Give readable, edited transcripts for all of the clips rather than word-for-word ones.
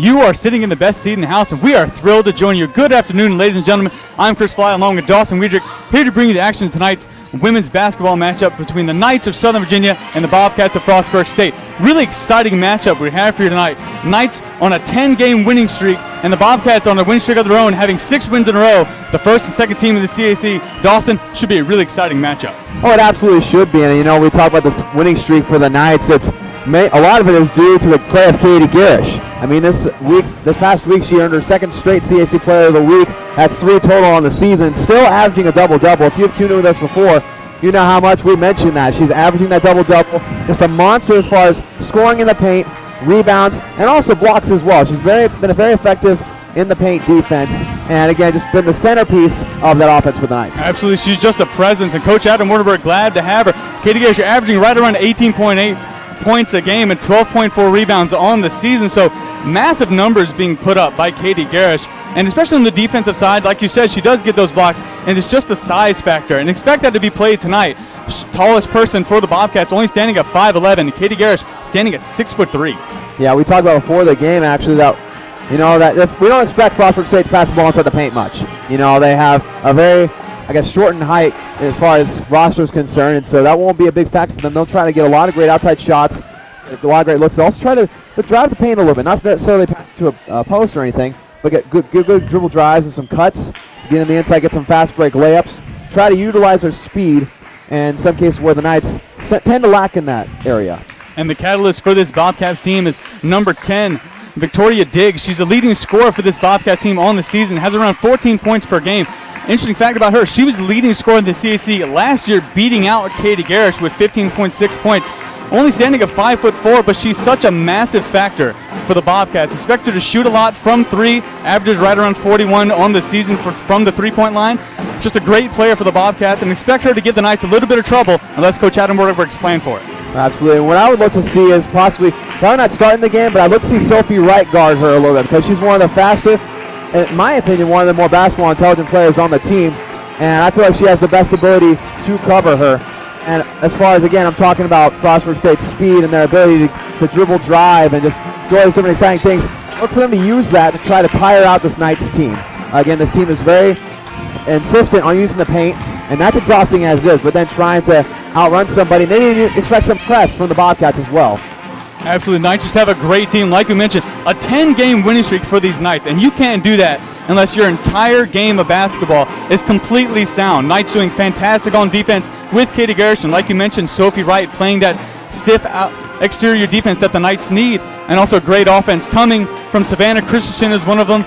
You are sitting in the best seat in the house, and we are thrilled to join you. Good afternoon, ladies and gentlemen. I'm Chris Fly, along with Dawson Wiedrich, here to bring you the action of tonight's women's basketball matchup between the Knights of Southern Virginia and the Bobcats of Frostburg State. Really exciting matchup we have for you tonight. Knights on a 10-game winning streak, and the Bobcats on a winning streak of their own, having 6 wins in a row. The first and second team in the CAC. Dawson, should be a really exciting matchup. Oh, it absolutely should be. And, you know, we talk about this winning streak for the Knights. A lot of it is due to the play of Katie Garish. I mean, this past week, she earned her second straight CAC Player of the Week. That's 3 total on the season. Still averaging a double-double. If you've tuned in with us before, you know how much we mentioned that. She's averaging that double-double. Just a monster as far as scoring in the paint, rebounds, and also blocks as well. She's been very effective in the paint defense. And again, just been the centerpiece of that offense for the Knights. Absolutely. She's just a presence. And Coach Adam Wardenberg, glad to have her. Katie Garish averaging right around 18.8 points a game and 12.4 rebounds on the season. So massive numbers being put up by Katie Garish. And especially on the defensive side, like you said, she does get those blocks, and it's just a size factor. And expect that to be played tonight. Tallest person for the Bobcats, only standing at 5'11". Katie Garish standing at 6'3". Yeah, we talked about before the game actually that, you know, that we don't expect Frostburg State to pass the ball inside the paint much. You know, they have a very, I guess, shortened height as far as roster is concerned, and so that won't be a big factor for them. They'll try to get a lot of great outside shots, a lot of great looks. They'll also try to drive the paint a little bit, not necessarily pass it to a post or anything, but get good dribble drives and some cuts to get in the inside, get some fast break layups, try to utilize their speed, and in some cases where the Knights tend to lack in that area. And the catalyst for this Bobcats team is number 10, Victoria Diggs. She's the leading scorer for this Bobcat team on the season, has around 14 points per game. Interesting fact about her, she was the leading scorer in the CAC last year, beating out Katie Garish with 15.6 points. Only standing at 5'4", but she's such a massive factor for the Bobcats. Expect her to shoot a lot from 3, averages right around 41 on the season from the 3-point line. Just a great player for the Bobcats, and expect her to give the Knights a little bit of trouble unless Coach Adam Wardenberg's playing for it. Absolutely. And what I would look to see is probably not starting the game, but I'd look to see Sophie Wright guard her a little bit because she's one of the faster, in my opinion, one of the more basketball intelligent players on the team. And I feel like she has the best ability to cover her. And as far as, again, I'm talking about Frostburg State's speed and their ability to dribble, drive, and just do all these different exciting things. Look for them to use that to try to tire out this Knights team. Again, this team is very insistent on using the paint, and that's exhausting as it is, but then trying to outrun somebody. And then you expect some press from the Bobcats as well. Absolutely. Knights just have a great team. Like we mentioned, a 10-game winning streak for these Knights, and you can't do that unless your entire game of basketball is completely sound. Knights doing fantastic on defense with Katie Garish, and like you mentioned, Sophie Wright playing that stiff exterior defense that the Knights need, and also great offense coming from Savannah Christensen is one of them,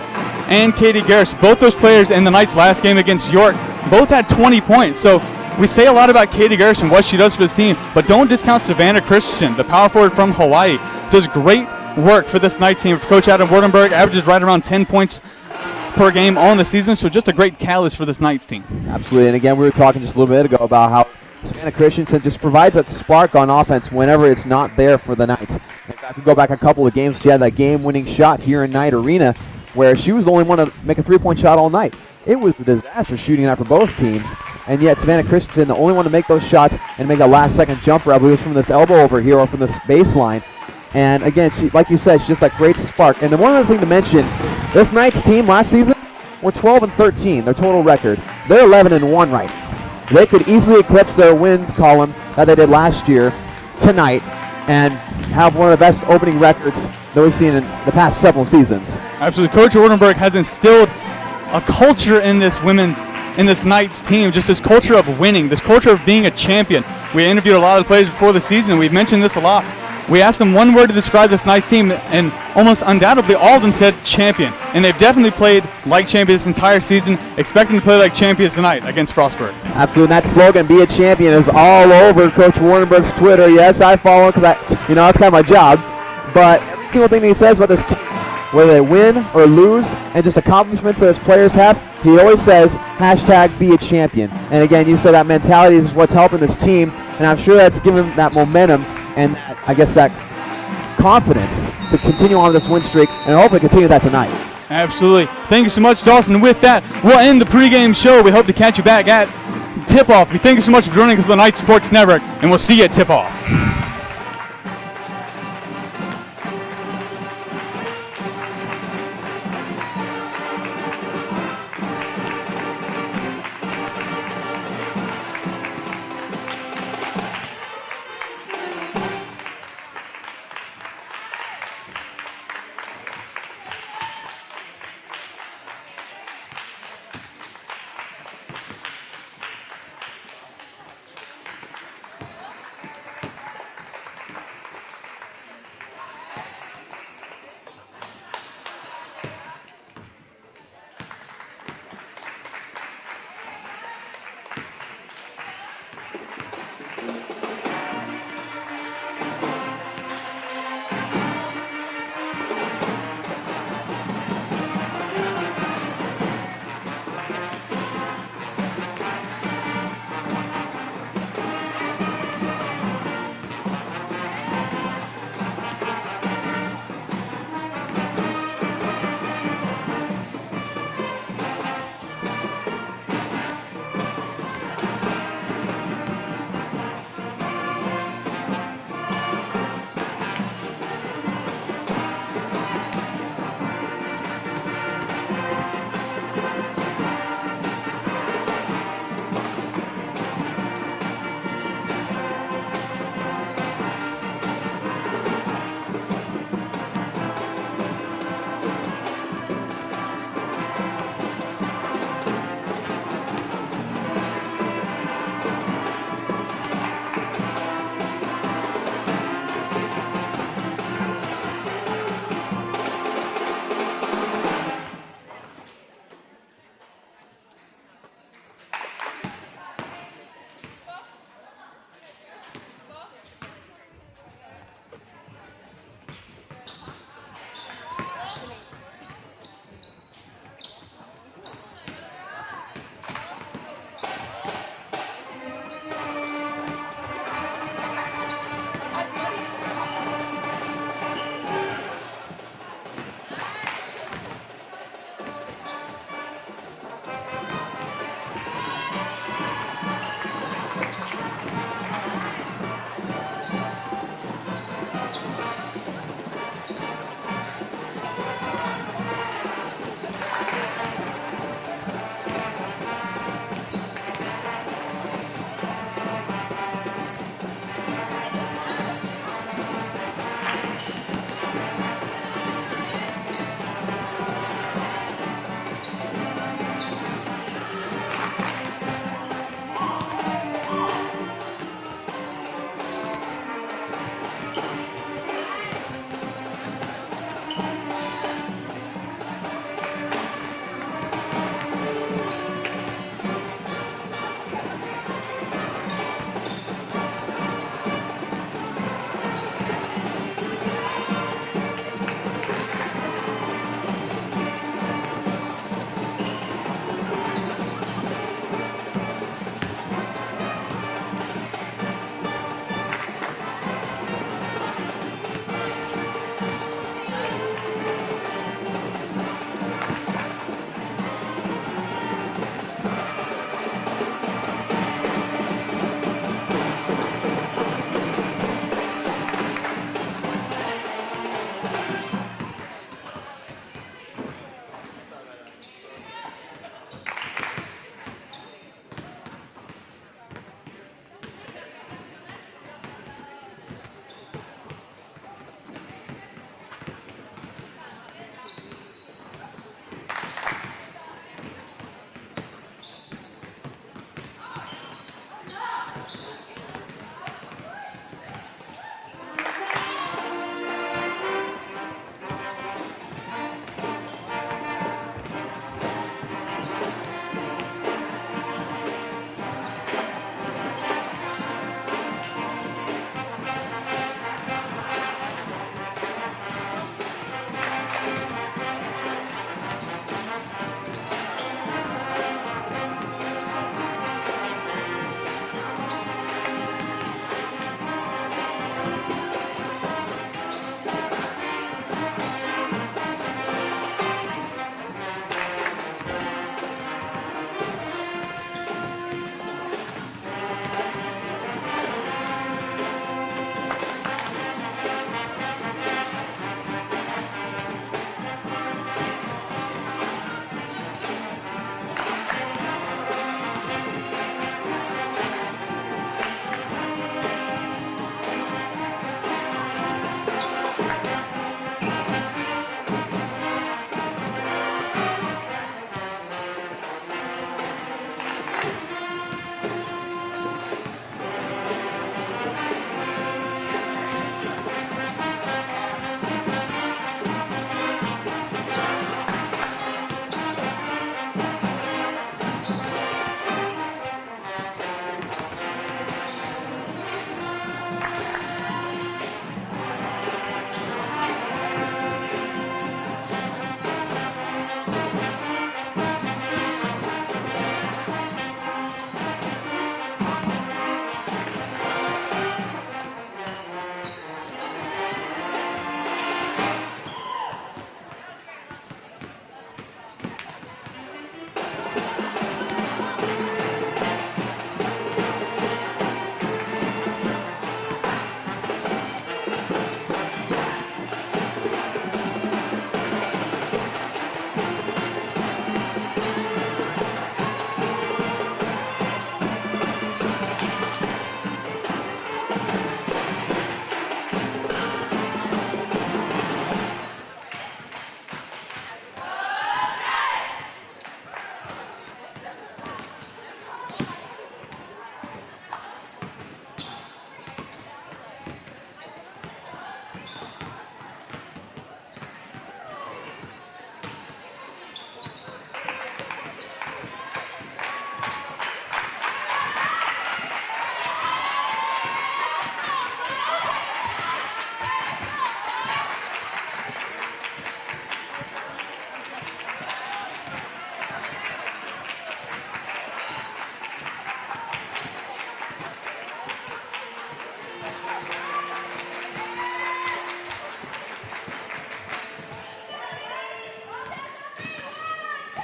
and Katie Garish. Both those players in the Knights' last game against York both had 20 points. So we say a lot about Katie Garish and what she does for this team, but don't discount Savannah Christensen, the power forward from Hawaii. Does great work for this Knights team. Coach Adam Wardenberg averages right around 10 points per game on the season, so just a great catalyst for this Knights team. Absolutely, and again, we were talking just a little bit ago about how Savannah Christensen just provides that spark on offense whenever it's not there for the Knights. In fact, we go back a couple of games, she had that game-winning shot here in Knight Arena where she was the only one to make a 3-point shot all night. It was a disaster shooting that for both teams, and yet Savannah Christensen, the only one to make those shots and make a last-second jumper, I believe, from this elbow over here or from this baseline. And again, she, like you said, she's just that great spark. And then one other thing to mention, this Knights team last season were 12-13, their total record. They're 11-1 right now. They could easily eclipse their wins column that they did last year tonight and have one of the best opening records that we've seen in the past several seasons. Absolutely. Coach Wardenberg has instilled a culture in this Knights team, just this culture of winning, this culture of being a champion. We interviewed a lot of the players before the season. We've mentioned this a lot. We asked them one word to describe this Knights team, and almost undoubtedly all of them said champion. And they've definitely played like champions this entire season, expecting to play like champions tonight against Frostburg. Absolutely. And that slogan, "Be a Champion," is all over Coach Wardenberg's Twitter. Yes, I follow because that's kind of my job. But every single thing that he says about this team, whether they win or lose, and just accomplishments that his players have, he always says, #be a champion. And again, you said that mentality is what's helping this team, and I'm sure that's given them that momentum and I guess that confidence to continue on this win streak and hopefully continue that tonight. Absolutely. Thank you so much, Dawson. With that, we'll end the pregame show. We hope to catch you back at tip-off. We thank you so much for joining us on the Knights Sports Network, and we'll see you at tip-off.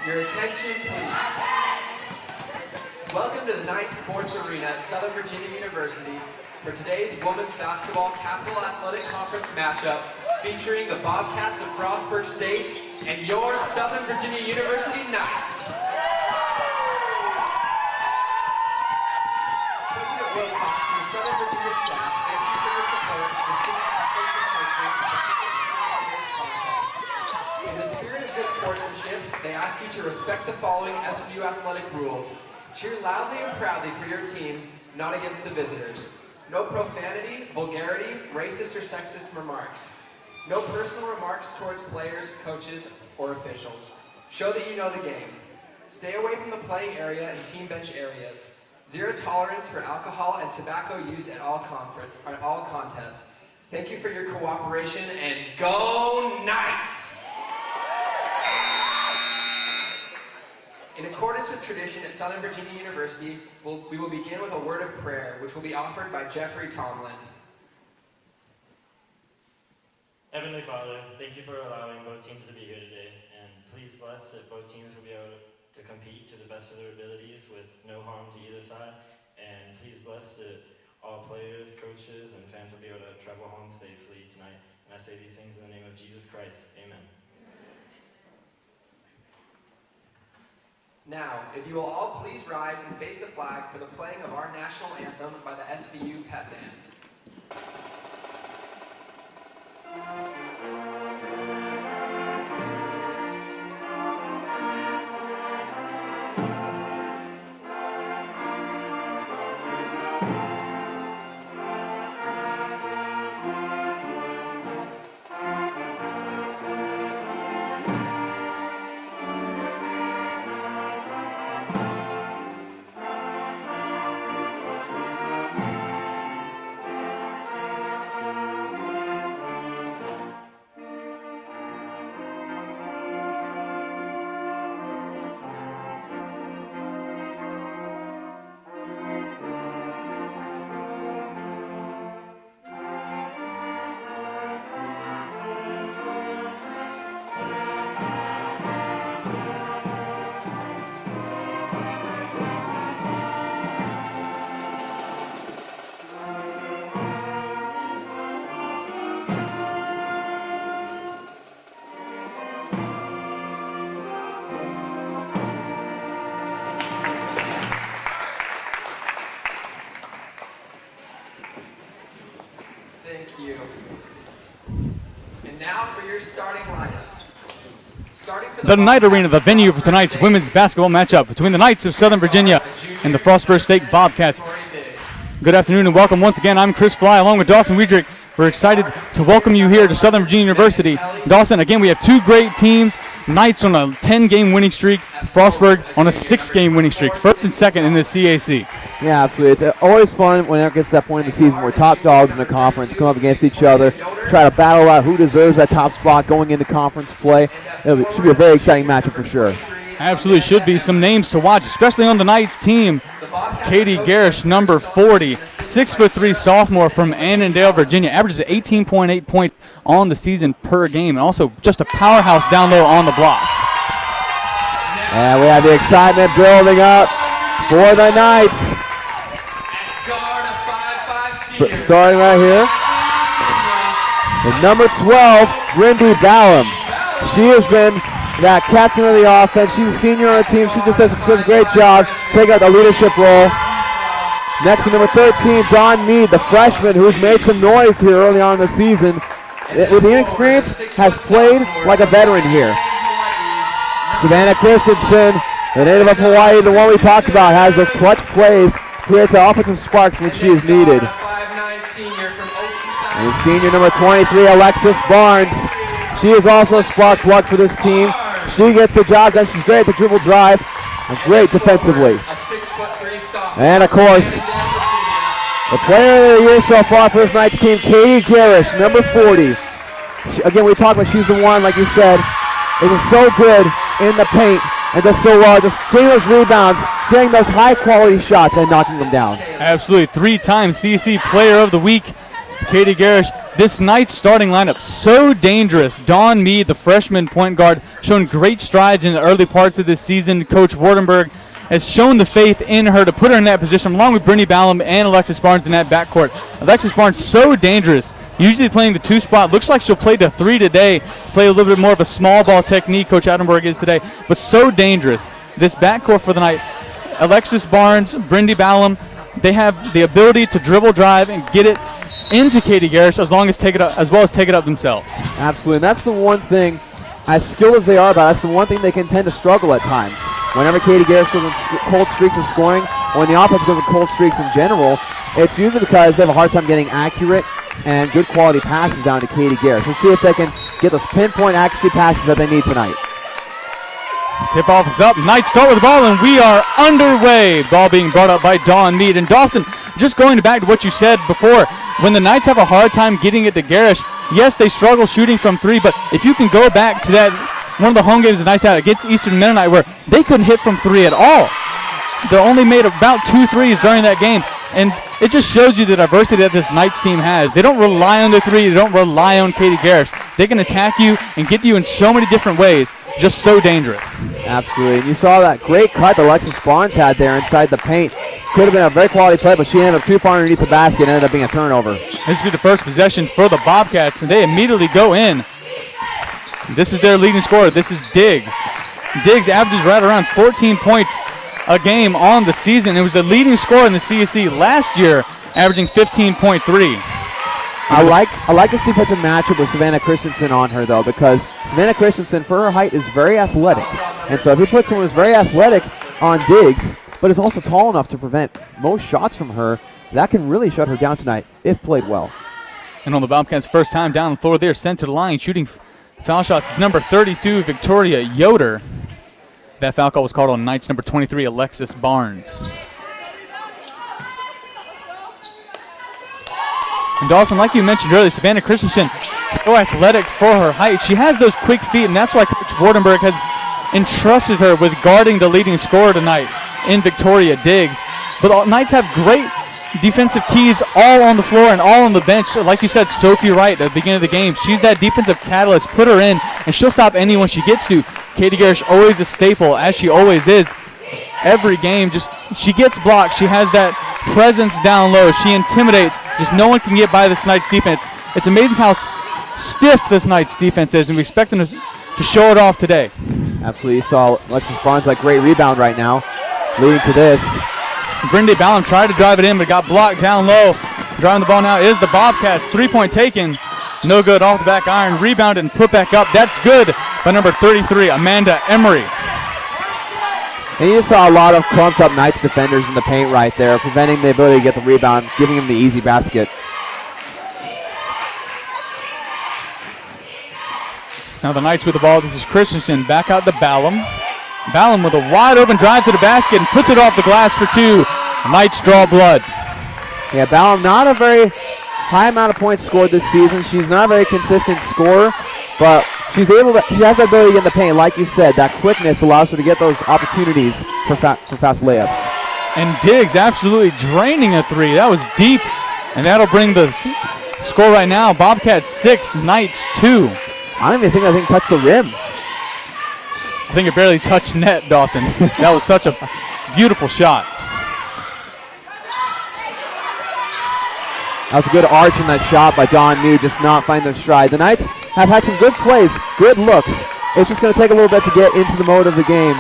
Your attention, please. Welcome to the Knights Sports Arena at Southern Virginia University for today's Women's Basketball Capital Athletic Conference matchup featuring the Bobcats of Frostburg State and your Southern Virginia University Knights. President Wilcox and the Southern Virginia staff, thank you for your support of the student athletes and coaches participating in today's contest. In the spirit of good sportsmanship, they ask you to respect the following SVU athletic rules. Cheer loudly and proudly for your team, not against the visitors. No profanity, vulgarity, racist or sexist remarks. No personal remarks towards players, coaches, or officials. Show that you know the game. Stay away from the playing area and team bench areas. Zero tolerance for alcohol and tobacco use at all contests. Thank you for your cooperation, and go Knights! In accordance with tradition at Southern Virginia University, we will begin with a word of prayer, which will be offered by Jeffrey Tomlin. Heavenly Father, thank you for allowing both teams to be here today, and please bless that both teams will be able to compete to the best of their abilities with no harm to either side, and please bless that all players, coaches, and fans will be able to travel home safely tonight. And I say these things in the name of Jesus Christ. Amen. Now, if you will all please rise and face the flag for the playing of our national anthem by the SVU Pep Band. Starting lineups. The Knight Arena, the venue for tonight's women's basketball matchup between the Knights of Southern Virginia and the Frostburg State Bobcats. Good afternoon and welcome once again. I'm Chris Fly along with Dawson Wiedrich. We're excited to welcome you here to Southern Virginia University. Dawson, again, we have two great teams. Knights on a 10-game winning streak, Frostburg on a 6-game winning streak, first and second in the CAC. Yeah, absolutely. It's always fun whenever it gets to that point in the season where top dogs in the conference come up against each other, try to battle out who deserves that top spot going into conference play. It should be a very exciting matchup for sure. Absolutely should be. Some names to watch, especially on the Knights team. Katie Garish, number 40, 6'3" sophomore from Annandale, Virginia, averages 18.8 points on the season per game, and also just a powerhouse down low on the blocks. And we have the excitement building up for the Knights. Starting right here, with number 12, Brindy Ballum. She has been that captain of the offense. She's a senior on the team. She just does a great job taking out the leadership role. Next to number 13, Dawn Mead, the freshman who's made some noise here early on in the season. With the inexperience, has played like a veteran here. Savannah Christensen, the native of Hawaii, the one we talked about, has those clutch plays, creates the offensive sparks when she is needed. And senior number 23, Alexis Barnes. She is also a spark plug for this team. She gets the job done. She's great at the dribble drive and great defensively. And of course, the player of the year so far for this Knights team, Katie Garish, number 40. Again, we talked about she's the one, like you said, is so good in the paint and does so well, just getting those rebounds, getting those high-quality shots and knocking them down. Absolutely. 3-time CC Player of the Week. Katie Garish, this Knights starting lineup, so dangerous. Dawn Mead, the freshman point guard, showing great strides in the early parts of this season. Coach Wardenberg has shown the faith in her to put her in that position, along with Brittany Ballum and Alexis Barnes in that backcourt. Alexis Barnes, so dangerous, usually playing the 2 spot. Looks like she'll play the 3 today, play a little bit more of a small ball technique, Coach Attenberg is today, but so dangerous. This backcourt for the night, Alexis Barnes, Brittany Ballum, they have the ability to dribble, drive, and get it into Katie Garish as well as take it up themselves. Absolutely, and that's the one thing, as skilled as they are, but that's the one thing they can tend to struggle at times. Whenever Katie Garish goes on cold streaks of scoring, or when the offense goes on cold streaks in general, it's usually because they have a hard time getting accurate and good quality passes down to Katie Garish. Let's see if they can get those pinpoint accuracy passes that they need tonight. Tip-off is up. Knights start with the ball, and we are underway. Ball being brought up by Dawn Mead. And Dawson, just going back to what you said before, when the Knights have a hard time getting it to Garish, yes, they struggle shooting from 3, but if you can go back to that one of the home games the Knights had against Eastern Mennonite where they couldn't hit from 3 at all. They only made about 2 threes during that game, and it just shows you the diversity that this Knights team has. They don't rely on the 3. They don't rely on Katie Garish. They can attack you and get you in so many different ways. Just so dangerous. Absolutely. And you saw that great cut that Alexis Barnes had there inside the paint. Could have been a very quality play, but she ended up too far underneath the basket and ended up being a turnover. This will be the first possession for the Bobcats, and they immediately go in. This is their leading scorer. This is Diggs. Diggs averages right around 14 points a game on the season. It was the leading scorer in the CSC last year, averaging 15.3. I like this defensive matchup with Savannah Christensen on her, though, because Savannah Christensen, for her height, is very athletic. And so if you put someone who's very athletic on Diggs, but is also tall enough to prevent most shots from her, that can really shut her down tonight if played well. And on the Bobcats' first time down the floor, they're sent to the line. Shooting foul shots is number 32, Victoria Yoder. That foul call was called on Knights number 23, Alexis Barnes. And Dawson, like you mentioned earlier, Savannah Christensen, so athletic for her height. She has those quick feet, and that's why Coach Wardenberg has entrusted her with guarding the leading scorer tonight in Victoria Diggs. But the Knights have great defensive keys all on the floor and all on the bench. Like you said, Sophie Wright at the beginning of the game, she's that defensive catalyst. Put her in, and she'll stop anyone she gets to. Katie Garish, always a staple, as she always is. Every game, she gets blocked. She has that presence down low. She intimidates. Just no one can get by this Knights defense. It's amazing how stiff this Knights defense is, and we expect them to show it off today. Absolutely. You saw Alexis Barnes, like, great rebound right now, leading to this. Brenda Ballum tried to drive it in, but got blocked down low. Driving the ball now is the Bobcats. 3-point taken. No good off the back iron. Rebounded and put back up. That's good by number 33, Amanda Emery. And you just saw a lot of clumped up Knights defenders in the paint right there, preventing the ability to get the rebound, giving them the easy basket. Now the Knights with the ball. This is Christensen back out to Ballum. Ballum with a wide open drive to the basket and puts it off the glass for 2. Knights draw blood. Yeah, Ballum, not a very high amount of points scored this season. She's not a very consistent scorer, but she has the ability to get in the paint. Like you said, that quickness allows her to get those opportunities for fast layups. And Diggs absolutely draining a 3. That was deep, and that'll bring the score right now. Bobcats 6, Knights 2. I don't even think that thing touched the rim. I think it barely touched net, Dawson. That was such a beautiful shot. That was a good arch in that shot by Dawn Mead, just not finding their stride. The Knights have had some good plays, good looks. It's just going to take a little bit to get into the mode of the game.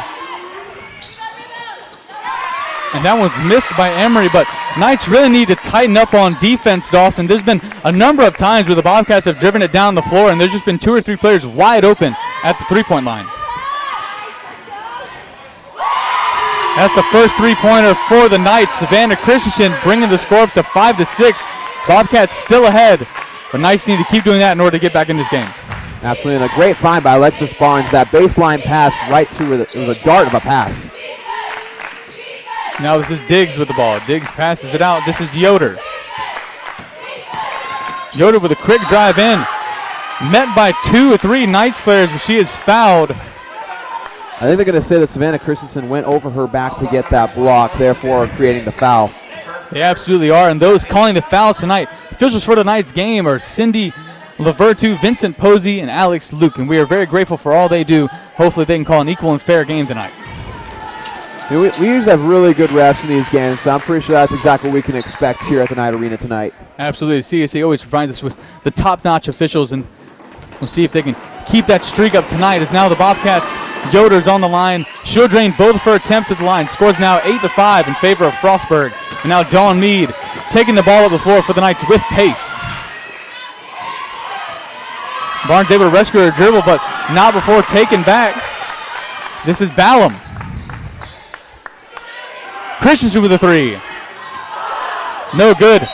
And that one's missed by Emery, but Knights really need to tighten up on defense, Dawson. There's been a number of times where the Bobcats have driven it down the floor, and there's just been 2 or 3 players wide open at the 3-point line. That's the first 3-pointer for the Knights. Savannah Christensen bringing the score up to 5-6. Bobcats still ahead, but Knights need to keep doing that in order to get back in this game. Absolutely, and a great find by Alexis Barnes. That baseline pass right to her, it was a dart of a pass. Now this is Diggs with the ball. Diggs passes it out. This is Yoder. Yoder with a quick drive in. Met by 2 or 3 Knights players, but she is fouled. I think they're going to say that Savannah Christensen went over her back to get that block, therefore creating the foul. They absolutely are, and those calling the fouls tonight, officials for tonight's game are Cindy Lavertu, Vincent Posey, and Alex Luke, and we are very grateful for all they do. Hopefully they can call an equal and fair game tonight. We usually have really good refs in these games, so I'm pretty sure that's exactly what we can expect here at the Knight Arena tonight. Absolutely. CSA always provides us with the top-notch officials, and we'll see if they can keep that streak up tonight. As now the Bobcats, Yoder's on the line. She'll drain both of her attempts at the line. Scores now 8-5 in favor of Frostburg. And now Dawn Mead taking the ball up the floor for the Knights with pace. Barnes able to rescue her dribble, but not before taken back. This is Ballum. Christensen with a three. No good.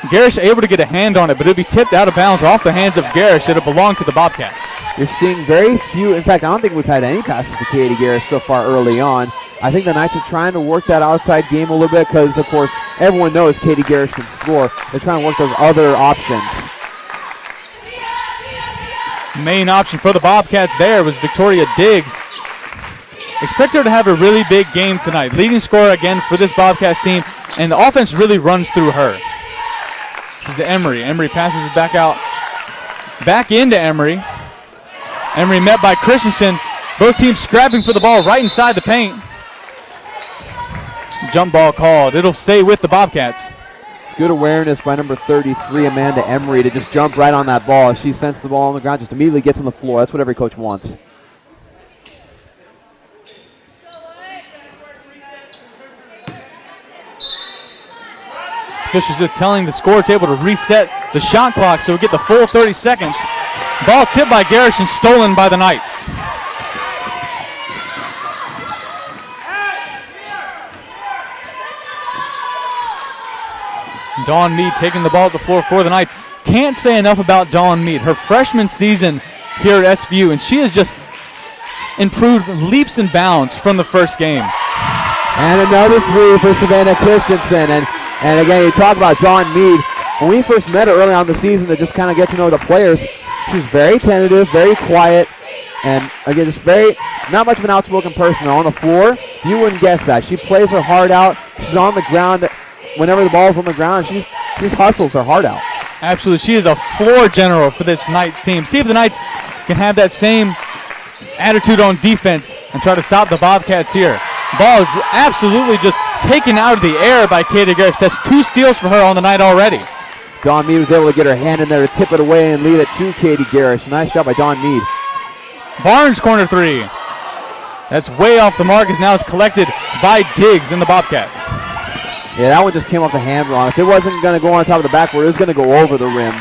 Garish able to get a hand on it, but it'll be tipped out of bounds off the hands of Garish. It'll belong to the Bobcats. You're seeing very few. In fact, I don't think we've had any passes to Katie Garish so far early on. I think the Knights are trying to work that outside game a little bit because, of course, everyone knows Katie Garish can score. They're trying to work those other options. Main option for the Bobcats there was Victoria Diggs. Expect her to have a really big game tonight. Leading scorer again for this Bobcats team, and the offense really runs through her. This is Emery. Emery passes it back out. Back into Emery. Emery met by Christensen. Both teams scrapping for the ball right inside the paint. Jump ball called. It'll stay with the Bobcats. It's good awareness by number 33, Amanda Emery, to just jump right on that ball. She sensed the ball on the ground, just immediately gets on the floor. That's what every coach wants. Officials just telling the score table to reset the shot clock so we get the full 30 seconds. Ball tipped by Garish and stolen by the Knights. Dawn Mead taking the ball at the floor for the Knights. Can't say enough about Dawn Mead. Her freshman season here at SVU, and she has just improved leaps and bounds from the first game. And another three for Savannah Christensen. And again, you talk about Dawn Mead. When we first met her early on in the season to just kind of get to know the players, she was very tentative, very quiet, and again, just not much of an outspoken person. On the floor, you wouldn't guess that. She plays her heart out. She's on the ground. Whenever the ball's on the ground, she just hustles her heart out. Absolutely. She is a floor general for this Knights team. See if the Knights can have that same attitude on defense and try to stop the Bobcats here. Ball absolutely just taken out of the air by Katie Garish. That's 2 steals for her on the night already. Dawn Mead was able to get her hand in there to tip it away and lead it to Katie Garish. Nice job by Dawn Mead. Barnes corner three. That's way off the mark as now it's collected by Diggs in the Bobcats. Yeah, that one just came off the hand wrong. If it wasn't going to go on top of the backboard, it was going to go over the rim.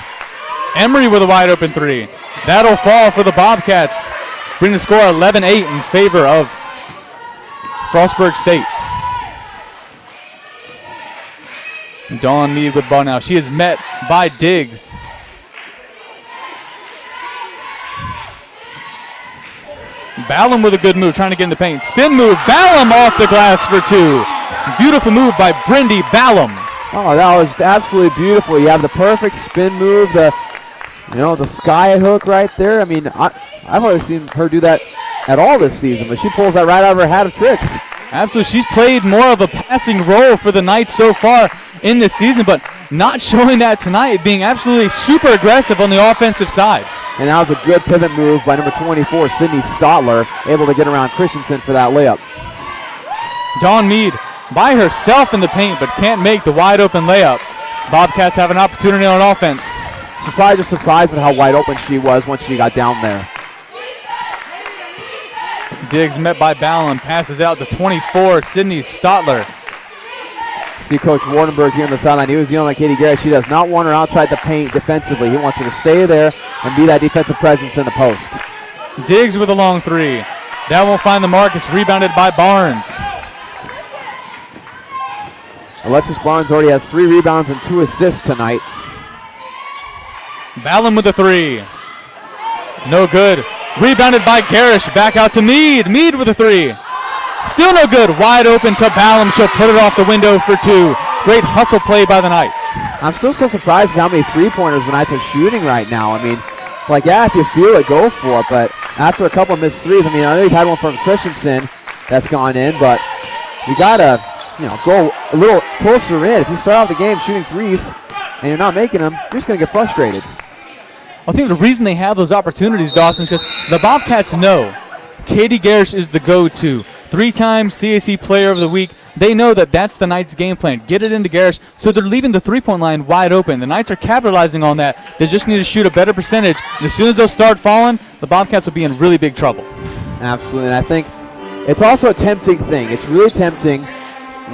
Emery with a wide open three. That'll fall for the Bobcats. Bring the score 11-8 in favor of Frostburg State. Dawn Mead with ball now. She is met by Diggs. Ballum with a good move, trying to get in the paint. Spin move. Ballum off the glass for 2. Beautiful move by Brindy Ballum. Oh, that was absolutely beautiful. You have the perfect spin move, the sky hook right there. I mean, I've always seen her do that at all this season, but she pulls that right out of her hat of tricks. Absolutely. She's played more of a passing role for the Knights so far in this season, but not showing that tonight, being absolutely super aggressive on the offensive side. And that was a good pivot move by number 24, Sydney Stotler, able to get around Christensen for that layup. Dawn Mead by herself in the paint, but can't make the wide open layup. Bobcats have an opportunity on offense. She's probably just surprised at how wide open she was once she got down there. Diggs met by Ballum, passes out to 24, Sydney Stotler. See Coach Wardenberg here on the sideline. He was yelling at Katie Garrett. She does not want her outside the paint defensively. He wants her to stay there and be that defensive presence in the post. Diggs with a long three. That won't find the mark. It's rebounded by Barnes. Alexis Barnes already has 3 rebounds and 2 assists tonight. Ballum with a three. No good. Rebounded by Garish. Back out to Mead. Mead with a three. Still no good. Wide open to Ballum. She'll put it off the window for 2. Great hustle play by the Knights. I'm still so surprised at how many three-pointers the Knights are shooting right now. I mean, if you feel it, go for it. But after a couple of missed threes, I know you've had one from Christensen that's gone in, but you gotta go a little closer in. If you start out the game shooting threes and you're not making them, you're just going to get frustrated. I think the reason they have those opportunities, Dawson, is because the Bobcats know Katie Garish is the go-to. 3-time CAC Player of the Week. They know that that's the Knights' game plan. Get it into Garish, so they're leaving the three-point line wide open. The Knights are capitalizing on that. They just need to shoot a better percentage. And as soon as they'll start falling, the Bobcats will be in really big trouble. Absolutely, and I think it's also a tempting thing. It's really tempting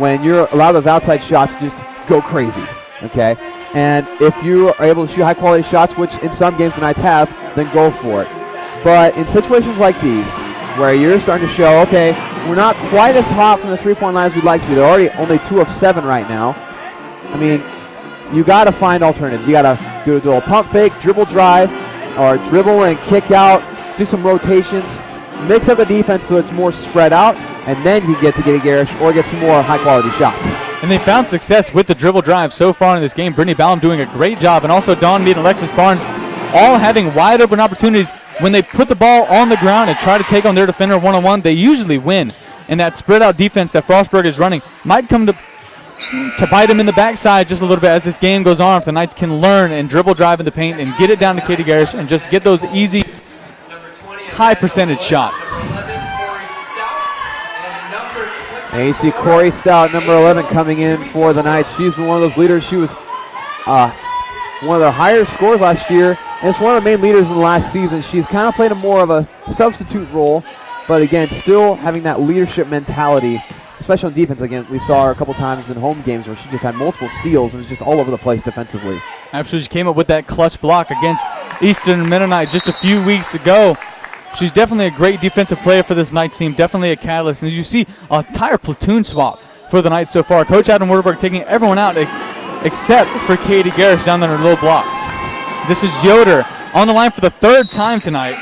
when you allow those outside shots to just go crazy, okay? And if you are able to shoot high-quality shots, which in some games the Knights have, then go for it. But in situations like these, where you're starting to show, okay, we're not quite as hot from the three-point line as we'd like to be. They're already only 2 of 7 right now. I mean, you got to find alternatives. You got to do a little pump fake, dribble drive, or dribble and kick out, do some rotations, mix up the defense so it's more spread out, and then you get to Katie Garish or get some more high-quality shots. And they found success with the dribble drive so far in this game. Brittany Ballum doing a great job, and also Dawn Mead and Alexis Barnes all having wide open opportunities. When they put the ball on the ground and try to take on their defender one-on-one, they usually win. And that spread-out defense that Frostburg is running might come to bite them in the backside just a little bit as this game goes on. If the Knights can learn and dribble drive in the paint and get it down to Katie Garish and just get those easy, high-percentage shots. And you see Corey Stout, number 11, coming in for the Knights. She's been one of those leaders. She was one of the higher scores last year, and it's one of the main leaders in the last season. She's kind of played a more of a substitute role, but again, still having that leadership mentality, especially on defense. Again, we saw her a couple times in home games where she just had multiple steals and was just all over the place defensively. Absolutely, she came up with that clutch block against Eastern Mennonite just a few weeks ago. She's definitely a great defensive player for this Knights team, definitely a catalyst. And as you see, a entire platoon swap for the Knights so far. Coach Adam Wurterberg taking everyone out except for Katie Garish down there in low blocks. This is Yoder on the line for the 3rd time tonight.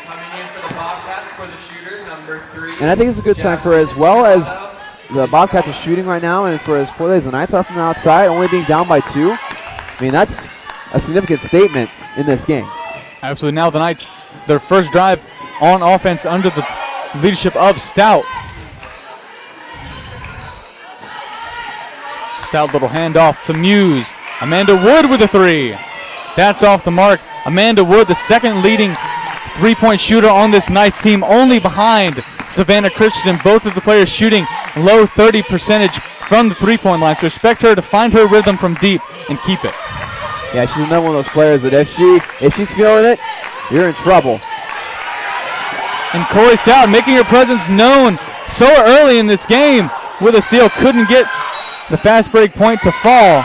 Coming in for the Bobcats for the shooter, number 3. And I think it's a good sign for as well as the Bobcats are shooting right now, and for as poorly as the Knights are from the outside, only being down by 2. I mean, that's a significant statement in this game. Absolutely. Now the Knights, their first drive on offense under the leadership of Stout. Stout little handoff to Muse. Amanda Wood with a 3. That's off the mark. Amanda Wood, the second leading three-point shooter on this Knights team, only behind Savannah Christensen. Both of the players shooting low 30 percentage from the three-point line. So expect her to find her rhythm from deep and keep it. Yeah, she's another one of those players that if she's feeling it, you're in trouble. And Corey Stout making her presence known so early in this game with a steal. Couldn't get the fast break point to fall,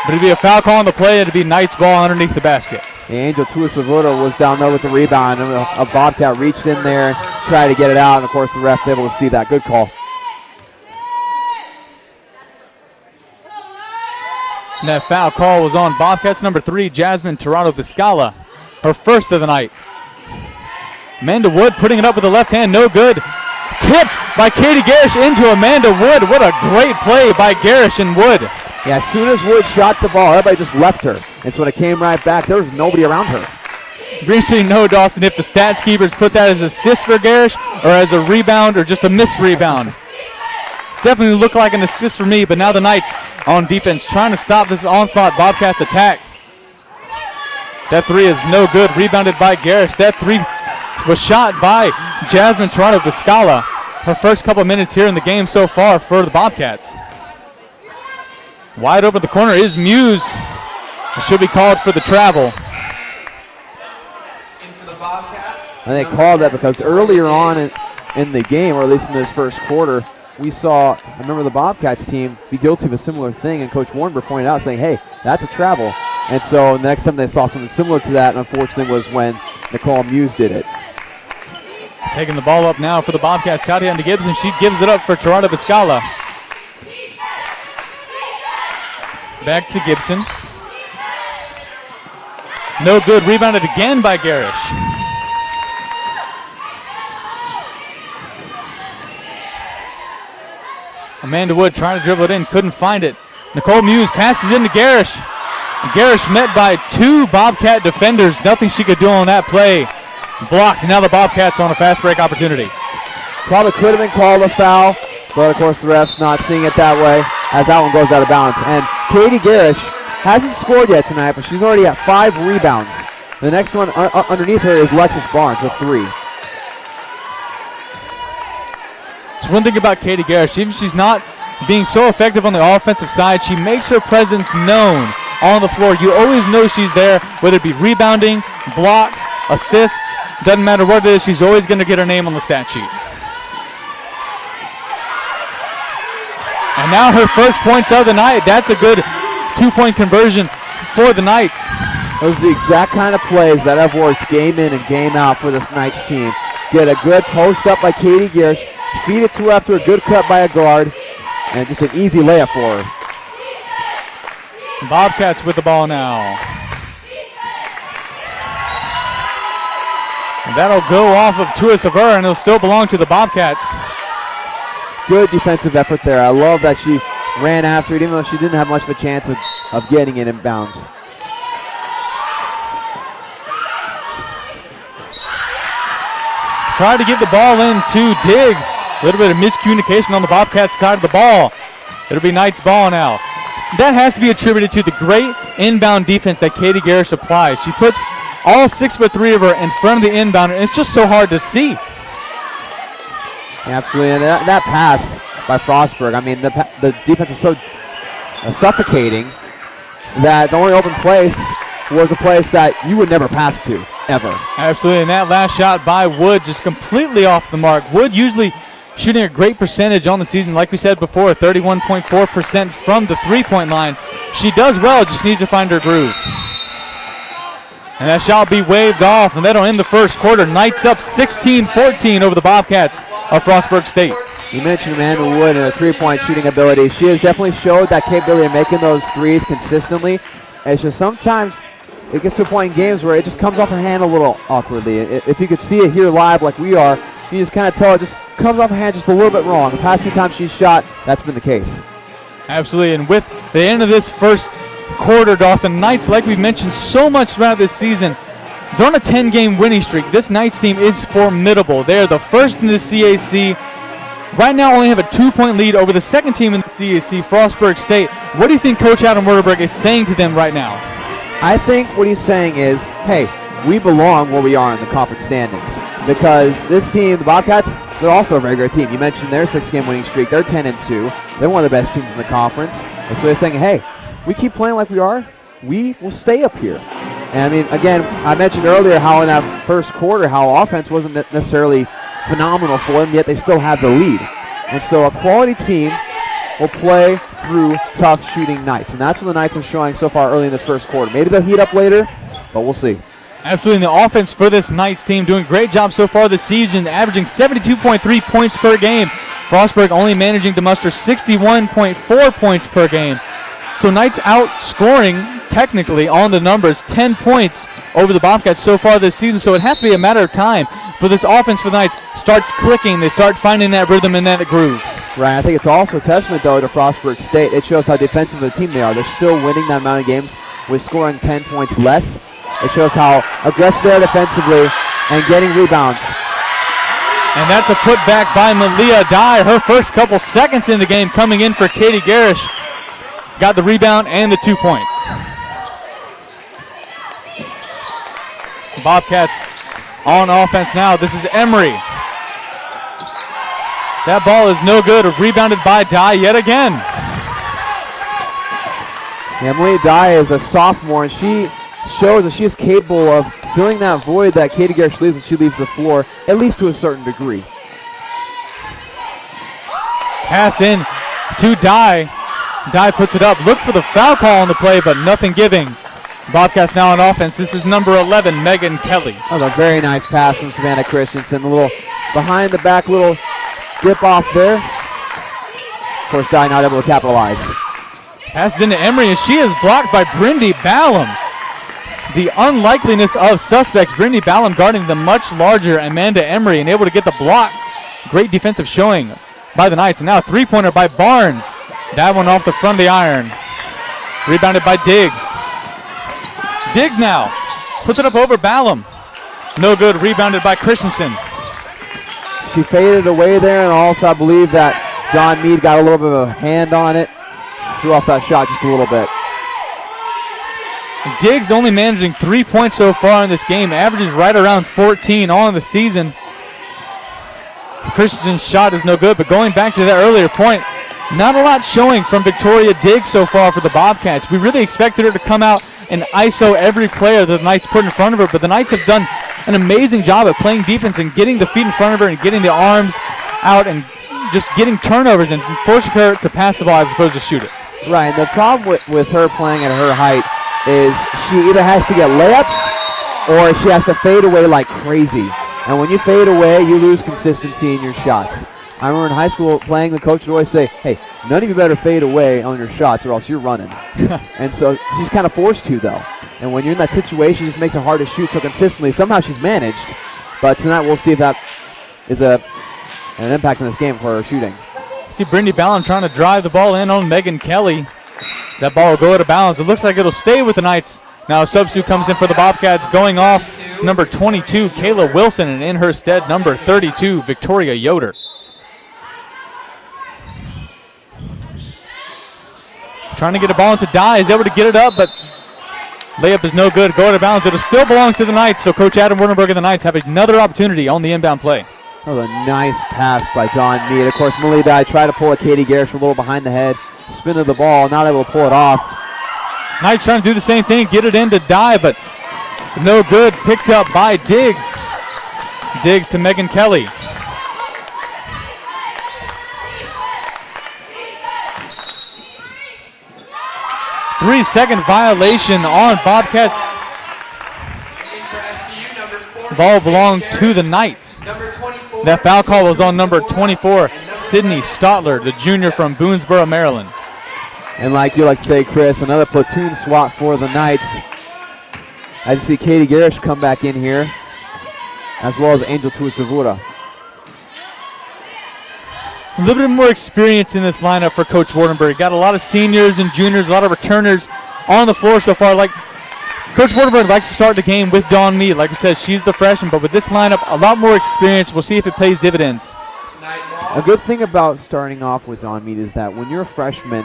but it'd be a foul call on the play. It'd be Knights ball underneath the basket. The Angel Tuisavuda was down there with the rebound, and a Bobcat reached in there, tried to get it out, and of course the ref able to see that. Good call. And that foul call was on Bobcats number 3, Jasmine Tirado-Viscala, her first of the night. Amanda Wood putting it up with the left hand, no good. Tipped by Katie Garish into Amanda Wood. What a great play by Garish and Wood. Yeah, as soon as Wood shot the ball, everybody just left her. And so when it came right back, there was nobody around her. Green City know, Dawson, if the stats keepers put that as an assist for Garish or as a rebound or just a missed rebound. Definitely looked like an assist for me, but now the Knights on defense trying to stop this onslaught Bobcats attack. That 3 is no good, rebounded by Garish. That 3 was shot by Jasmine Tirado-Viscala. Her first couple minutes here in the game so far for the Bobcats. Wide open the corner is Muse. It should be called for the travel. In for the Bobcats. And they called that because earlier on in the game, or at least in this first quarter, we saw a member of the Bobcats team be guilty of a similar thing, and Coach Warrenberg pointed out saying, hey, that's a travel. And so the next time they saw something similar to that, unfortunately, was when Nicole Muse did it. Taking the ball up now for the Bobcats. Tatiana Gibson, she gives it up for Tirado-Viscala. Back to Gibson. No good. Rebounded again by Garish. Amanda Wood trying to dribble it in. Couldn't find it. Nicole Muse passes into Garish. Garish met by 2 Bobcat defenders. Nothing she could do on that play. Blocked. Now the Bobcats on a fast break opportunity. Probably could have been called a foul. But, of course, the ref's not seeing it that way as that one goes out of bounds. And Katie Garish hasn't scored yet tonight, but she's already at 5 rebounds. The next one underneath her is Lexus Barnes with 3. So one thing about Katie Garish, even if she's not being so effective on the offensive side, she makes her presence known on the floor. You always know she's there, whether it be rebounding, blocks, assists, doesn't matter what it is, she's always going to get her name on the stat sheet. And now her first points of the night. That's a good 2-point conversion for the Knights. Those are the exact kind of plays that have worked game in and game out for this Knights team. Get a good post up by Katie Garish, feed it to her after a good cut by a guard, and just an easy layup for her. Bobcats with the ball now. And that'll go off of Tua Sever, and it'll still belong to the Bobcats. Good defensive effort there. I love that she ran after it, even though she didn't have much of a chance of getting it in bounds. Tried to get the ball in to Diggs. A little bit of miscommunication on the Bobcats side of the ball. It'll be Knights ball now. That has to be attributed to the great inbound defense that Katie Garish applies. She puts all 6'3" of her in front of the inbounder, and it's just so hard to see. Absolutely, and that pass by Frostburg, I mean, the defense is so suffocating that the only open place was a place that you would never pass to, ever. Absolutely, and that last shot by Wood just completely off the mark. Wood usually shooting a great percentage on the season, like we said before, 31.4% from the three-point line. She does well, just needs to find her groove. And that shall be waved off, and that'll end the first quarter. Knights up 16-14 over the Bobcats of Frostburg State. You mentioned Amanda Wood and her three-point shooting ability. She has definitely showed that capability of making those threes consistently. It's just sometimes it gets to a point in games where it just comes off her hand a little awkwardly. If you could see it here live like we are, you just kind of tell it just comes off her hand just a little bit wrong. The past few times she's shot, that's been the case. Absolutely, and with the end of this first quarter, Dawson, Knights, like we've mentioned so much throughout this season, they're on a 10-game winning streak. This Knights team is formidable. They're the first in the CAC. Right now only have a 2-point lead over the second team in the CAC, Frostburg State. What do you think Coach Adam Werderberg is saying to them right now? I think what he's saying is, hey, we belong where we are in the conference standings. Because this team, the Bobcats, they're also a very good team. You mentioned their 6-game winning streak. They're 10-2. They're one of the best teams in the conference. And so they're saying, hey, we keep playing like we are, we will stay up here. And I mean, again, I mentioned earlier how in that first quarter, how offense wasn't necessarily phenomenal for them, yet they still have the lead. And so a quality team will play through tough shooting Knights. And that's what the Knights are showing so far early in this first quarter. Maybe they'll heat up later, but we'll see. Absolutely, and the offense for this Knights team doing a great job so far this season, averaging 72.3 points per game. Frostburg only managing to muster 61.4 points per game. So Knights outscoring, technically, on the numbers, 10 points over the Bobcats so far this season. So it has to be a matter of time for this offense for the Knights starts clicking. They start finding that rhythm and that groove. Right, I think it's also a testament, though, to Frostburg State. It shows how defensive of a team they are. They're still winning that amount of games with scoring 10 points less. It shows how aggressive they are defensively and getting rebounds. And that's a putback by Malia Dye. Her first couple seconds in the game coming in for Katie Garish. Got the rebound and the 2 points. Bobcats on offense now. This is Emery. That ball is no good. Rebounded by Dye yet again. Emily Dye is a sophomore, and she shows that she is capable of filling that void that Katie Garish leaves when she leaves the floor, at least to a certain degree. Pass in to Dye. Dye puts it up. Look for the foul call on the play, but nothing giving. Bobcats now on offense. This is number 11, Megan Kelly. That was a very nice pass from Savannah Christensen. A little behind the back, little dip off there. Of course, Dye not able to capitalize. Passes into Emery, and she is blocked by Brindy Ballum. The unlikeliness of suspects. Brindy Ballum guarding the much larger Amanda Emery and able to get the block. Great defensive showing by the Knights. And now a three-pointer by Barnes. That one off the front of the iron. Rebounded by Diggs. Diggs now puts it up over Ballum. No good. Rebounded by Christensen. She faded away there, and also I believe that Don Mead got a little bit of a hand on it. Threw off that shot just a little bit. Diggs only managing 3 points so far in this game. Averages right around 14 all in the season. Christensen's shot is no good, but going back to that earlier point, not a lot showing from Victoria Diggs so far for the Bobcats. We really expected her to come out and ISO every player that the Knights put in front of her, but the Knights have done an amazing job at playing defense and getting the feet in front of her and getting the arms out and just getting turnovers and forcing her to pass the ball as opposed to shoot it. Right, and the problem with her playing at her height is she either has to get layups or she has to fade away like crazy. And when you fade away, you lose consistency in your shots. I remember in high school playing, the coach would always say, hey, none of you better fade away on your shots or else you're running. And so she's kind of forced to, though. And when you're in that situation, it just makes it hard to shoot so consistently. Somehow she's managed, but tonight we'll see if that is an impact in this game for her shooting. See Brittany Ballon trying to drive the ball in on Megan Kelly. That ball will go out of bounds. It looks like it'll stay with the Knights. Now a substitute comes in for the Bobcats, going off number 22, Kayla Wilson, and in her stead, number 32, Victoria Yoder. Trying to get a ball into Dye, is able to get it up, but layup is no good. Go out of bounds. It'll still belong to the Knights, so Coach Adam Wurtenberg and the Knights have another opportunity on the inbound play. That was a nice pass by Dawn Mead. Of course, Millie Dye tried to pull a Katie Garish a little behind the head. Spin of the ball, not able to pull it off. Knights trying to do the same thing, get it into Dye, but no good. Picked up by Diggs. Diggs to Megan Kelly. Three-second violation on Bobcats. Ball belonged to the Knights. That foul call was on number 24, Sydney Stotler, the junior from Boonesboro, Maryland. And like you like to say, Chris, another platoon swap for the Knights. I just see Katie Garish come back in here, as well as Angel Tuisavura. A little bit more experience in this lineup for Coach Wurtenberg. Got a lot of seniors and juniors, a lot of returners on the floor so far. Like Coach Wurtenberg likes to start the game with Dawn Mead. Like I said, she's the freshman, but with this lineup, a lot more experience. We'll see if it pays dividends. A good thing about starting off with Dawn Mead is that when you're a freshman,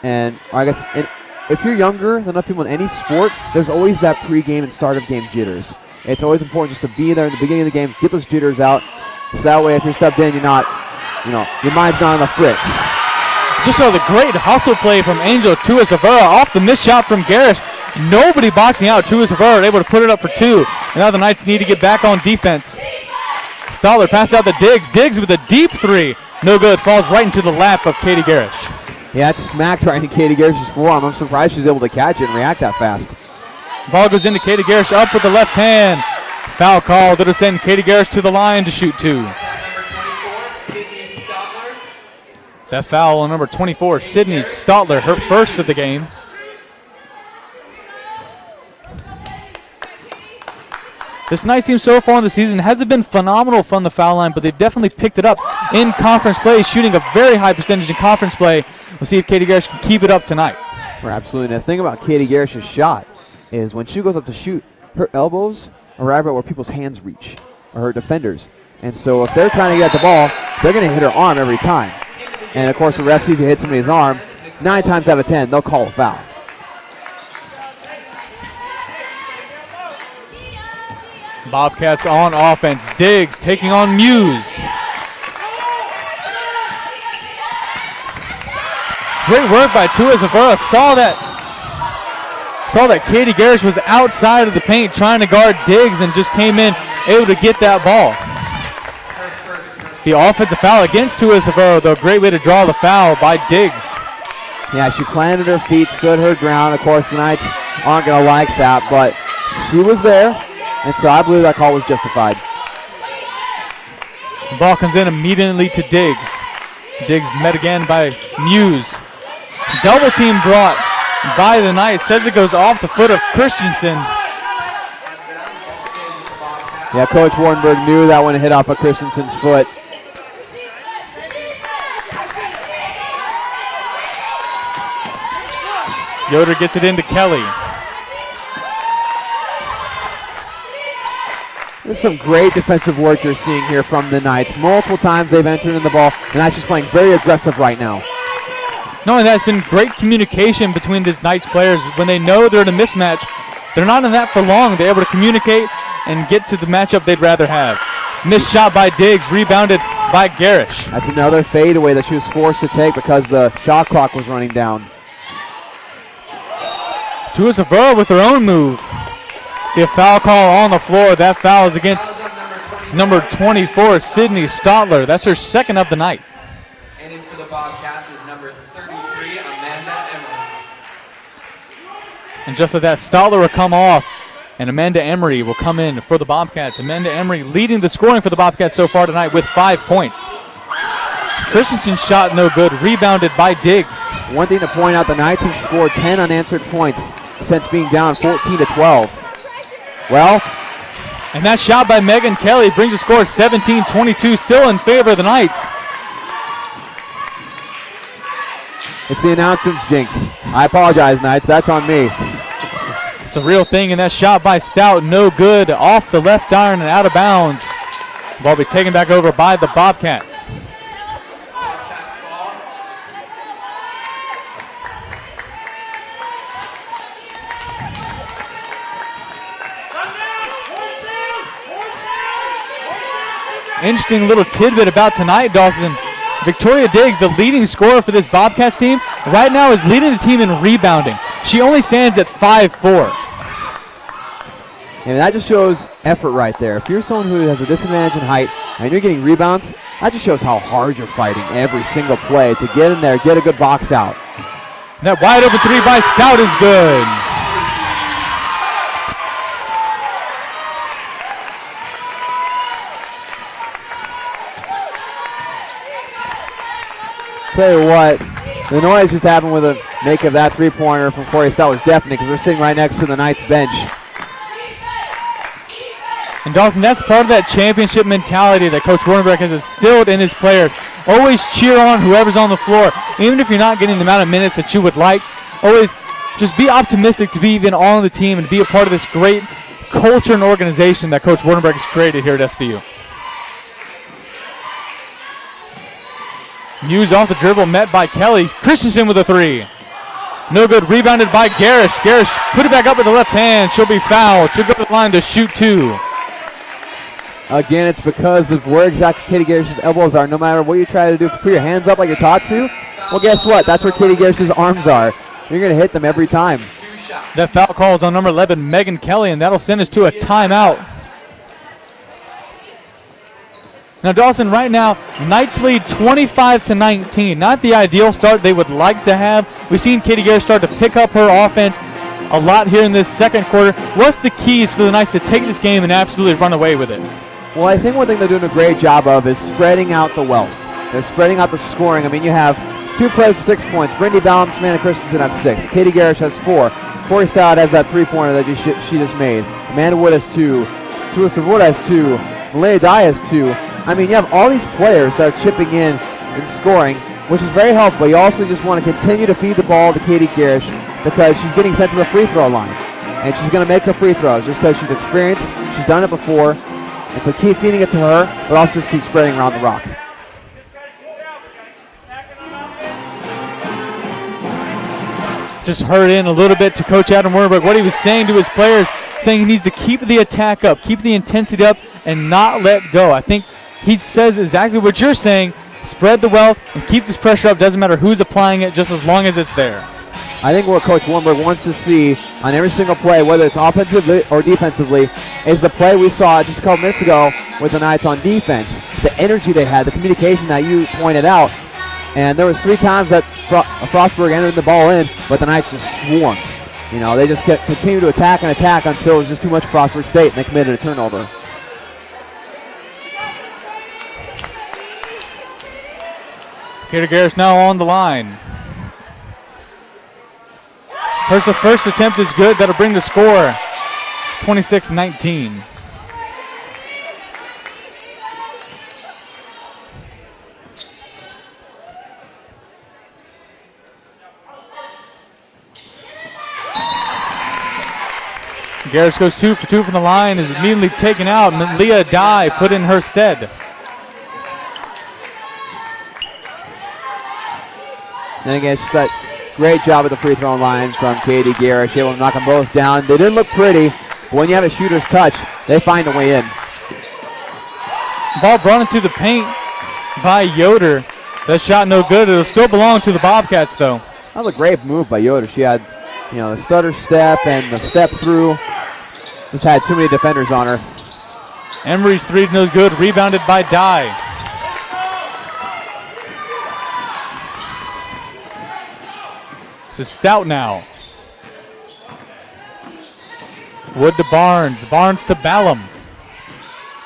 and I guess if you're younger than other people in any sport, there's always that pregame and start of game jitters. It's always important just to be there in the beginning of the game, get those jitters out, so that way if you're subbed in, you're not, your mind's not on the fritz. Just saw the great hustle play from Angel Tuisavura off the missed shot from Garish. Nobody boxing out. Tuisavura able to put it up for two. And now the Knights need to get back on defense. Stoller passes out to Diggs. Diggs with a deep three. No good. Falls right into the lap of Katie Garish. Yeah, it's smacked right into Katie Garish's forearm. I'm surprised she's able to catch it and react that fast. Ball goes into Katie Garish up with the left hand. Foul call. That'll send Katie Garish to the line to shoot two. That foul on number 24, Sydney Stotler, her first of the game. This Knights team so far in the season hasn't been phenomenal from the foul line, but they've definitely picked it up in conference play, shooting a very high percentage in conference play. We'll see if Katie Garish can keep it up tonight. Absolutely. And the thing about Katie Garish's shot is when she goes up to shoot, her elbows are right about where people's hands reach, or her defenders. And so if they're trying to get the ball, they're going to hit her arm every time. And, of course, the ref sees you hit somebody's arm. 9 times out of 10, they'll call a foul. Bobcats on offense. Diggs taking on Muse. Great work by Tuisavura. Saw that Katie Garish was outside of the paint trying to guard Diggs and just came in able to get that ball. The offensive foul against Tuisavura, though, great way to draw the foul by Diggs. Yeah, she planted her feet, stood her ground. Of course, the Knights aren't going to like that, but she was there, and so I believe that call was justified. The ball comes in immediately to Diggs. Diggs met again by Muse. Double team brought by the Knights. Says it goes off the foot of Christensen. Yeah, Coach Wurtenberg knew that one hit off of Christensen's foot. Yoder gets it into Kelly. There's some great defensive work you're seeing here from the Knights. Multiple times they've entered in the ball. The Knights just playing very aggressive right now. Not only that, it's been great communication between these Knights players. When they know they're in a mismatch, they're not in that for long. They're able to communicate and get to the matchup they'd rather have. Missed shot by Diggs, rebounded by Garish. That's another fadeaway that she was forced to take because the shot clock was running down. Tua Savura with her own move. Be a foul call on the floor. That foul is against number 24, Sydney Stotler. That's her second of the night. And in for the Bobcats is number 33, Amanda Emery. And just like that, Stotler will come off, and Amanda Emery will come in for the Bobcats. Amanda Emery leading the scoring for the Bobcats so far tonight with 5 points. Christensen's shot no good, rebounded by Diggs. One thing to point out, the Knights have scored 10 unanswered points since being down 14-12. Well, and that shot by Megan Kelly brings the score 17-22, still in favor of the Knights. it's the announcement's jinx. I apologize, Knights. That's on me. It's a real thing, and that shot by Stout, no good, off the left iron and out of bounds. Ball be taken back over by the Bobcats. Bobcats ball. Interesting little tidbit about tonight, Dawson. Victoria Diggs, the leading scorer for this Bobcats team, right now is leading the team in rebounding. She only stands at 5'4". And that just shows effort right there. If you're someone who has a disadvantage in height and you're getting rebounds, that just shows how hard you're fighting every single play to get in there, get a good box out. That wide open three by Stout is good. Tell you what, the noise just happened with a make of that three-pointer from Corey Stout was deafening because we're sitting right next to the Knights bench. And Dawson, that's part of that championship mentality that Coach Wardenberg has instilled in his players. Always cheer on whoever's on the floor. Even if you're not getting the amount of minutes that you would like, always just be optimistic to be even on the team and be a part of this great culture and organization that Coach Wardenberg has created here at SVU. Hughes off the dribble, met by Kelly. Christensen with a three. No good, rebounded by Garish. Garish put it back up with the left hand. She'll be fouled. She'll go to the line to shoot two. Again, it's because of where exactly Katie Garish's elbows are. No matter what you try to do, put your hands up like you're taught to. Well, guess what? That's where Katie Garish's arms are. You're going to hit them every time. That foul call is on number 11, Megan Kelly, and that'll send us to a timeout. Now, Dawson, right now, Knights lead 25-19. Not the ideal start they would like to have. We've seen Katie Garish start to pick up her offense a lot here in this second quarter. What's the keys for the Knights to take this game and absolutely run away with it? Well, I think one thing they're doing a great job of is spreading out the wealth. They're spreading out the scoring. I mean, you have 2 players with 6 points. Brittany Ballum, Savannah Christensen have 6. Katie Garish has 4. Corey Stout has that three-pointer that she just made. Amanda Wood has 2. Tua Savura has 2. Malaya Dye has 2. I mean, you have all these players that are chipping in and scoring, which is very helpful. But you also just want to continue to feed the ball to Katie Garish because she's getting sent to the free throw line. And she's going to make her free throws just because she's experienced. She's done it before. And so keep feeding it to her, but also just keep spreading around the rock. Just heard in a little bit to Coach Adam Wardenberg what he was saying to his players, saying he needs to keep the attack up, keep the intensity up, and not let go. I think he says exactly what you're saying. Spread the wealth and keep this pressure up. Doesn't matter who's applying it, just as long as it's there. I think what Coach Wardenberg wants to see on every single play, whether it's offensively or defensively, is the play we saw just a couple minutes ago with the Knights on defense. The energy they had, the communication that you pointed out. And there was 3 times that Frostburg entered the ball in, but the Knights just swarmed. You know, they just continued to attack and attack until it was just too much Frostburg State, and they committed a turnover. Katie Garish now on the line. Her first attempt is good. That'll bring the score 26-19. Garrish goes 2 for 2 from the line, is immediately taken out, and Leah Dye put in her stead. And again, she's got great job at the free throw line from Katie Garrish, able to knock them both down. They didn't look pretty, but when you have a shooter's touch, they find a way in. Ball brought into the paint by Yoder. That shot no good. It'll still belong to the Bobcats, though. That was a great move by Yoder. She had, the stutter step and the step through. Just had too many defenders on her. Emery's three no good. Rebounded by Dye. This is Stout now. Wood to Barnes. Barnes to Ballum.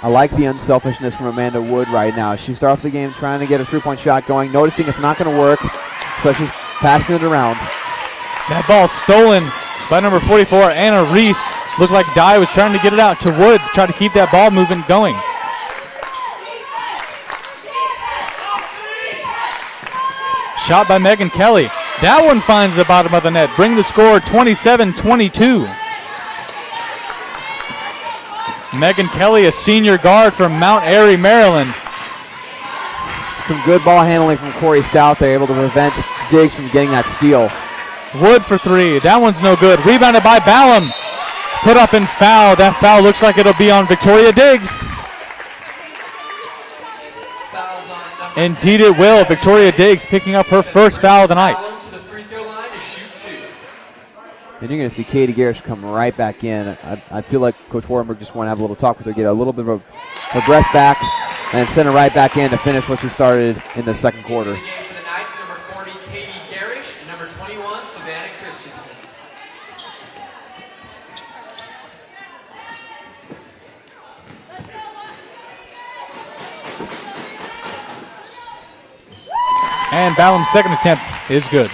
I like the unselfishness from Amanda Wood right now. She starts off the game trying to get a three-point shot going, noticing it's not going to work, so she's passing it around. That ball stolen by number 44, Anna Reese. Looked like Dye was trying to get it out to Wood to try to keep that ball movement going. Shot by Megan Kelly. That one finds the bottom of the net. Bring the score 27-22. Megan Kelly, a senior guard from Mount Airy, Maryland. Some good ball handling from Corey Stout. They're able to prevent Diggs from getting that steal. Wood for three. That one's no good. Rebounded by Ballum. Put up and foul. That foul looks like it'll be on Victoria Diggs. Indeed it will. Victoria Diggs picking up her first foul of the night. And you're going to see Katie Garrish come right back in. I feel like Coach Warrenberg just want to have a little talk with her, get a little bit of her breath back, and send her right back in to finish what she started in the second quarter. For the Knights, number 40, Katie Garrish, and number 21, Savannah Christensen. And Ballum's second attempt is good.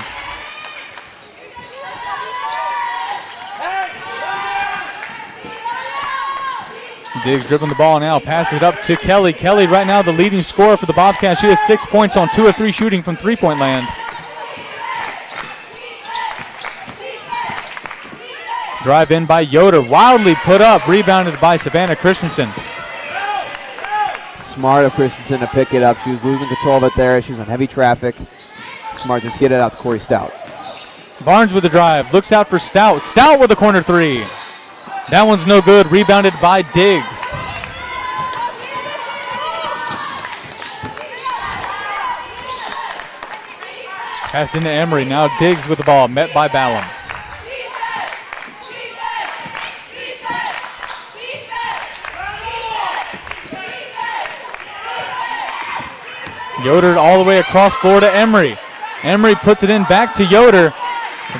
Diggs dribbling the ball now, passes it up to Kelly. Kelly right now the leading scorer for the Bobcats. She has 6 points on 2 of 3 shooting from three-point land. Drive in by Yoder, wildly put up, rebounded by Savannah Christensen. Smart of Christensen to pick it up. She was losing control of it there. She was on heavy traffic. Smart just get it out to Corey Stout. Barnes with the drive, looks out for Stout. Stout with a corner three. That one's no good, rebounded by Diggs. Pass into Emery, now Diggs with the ball, met by Ballum. Yoder all the way across floor to Emery. Emery puts it in back to Yoder.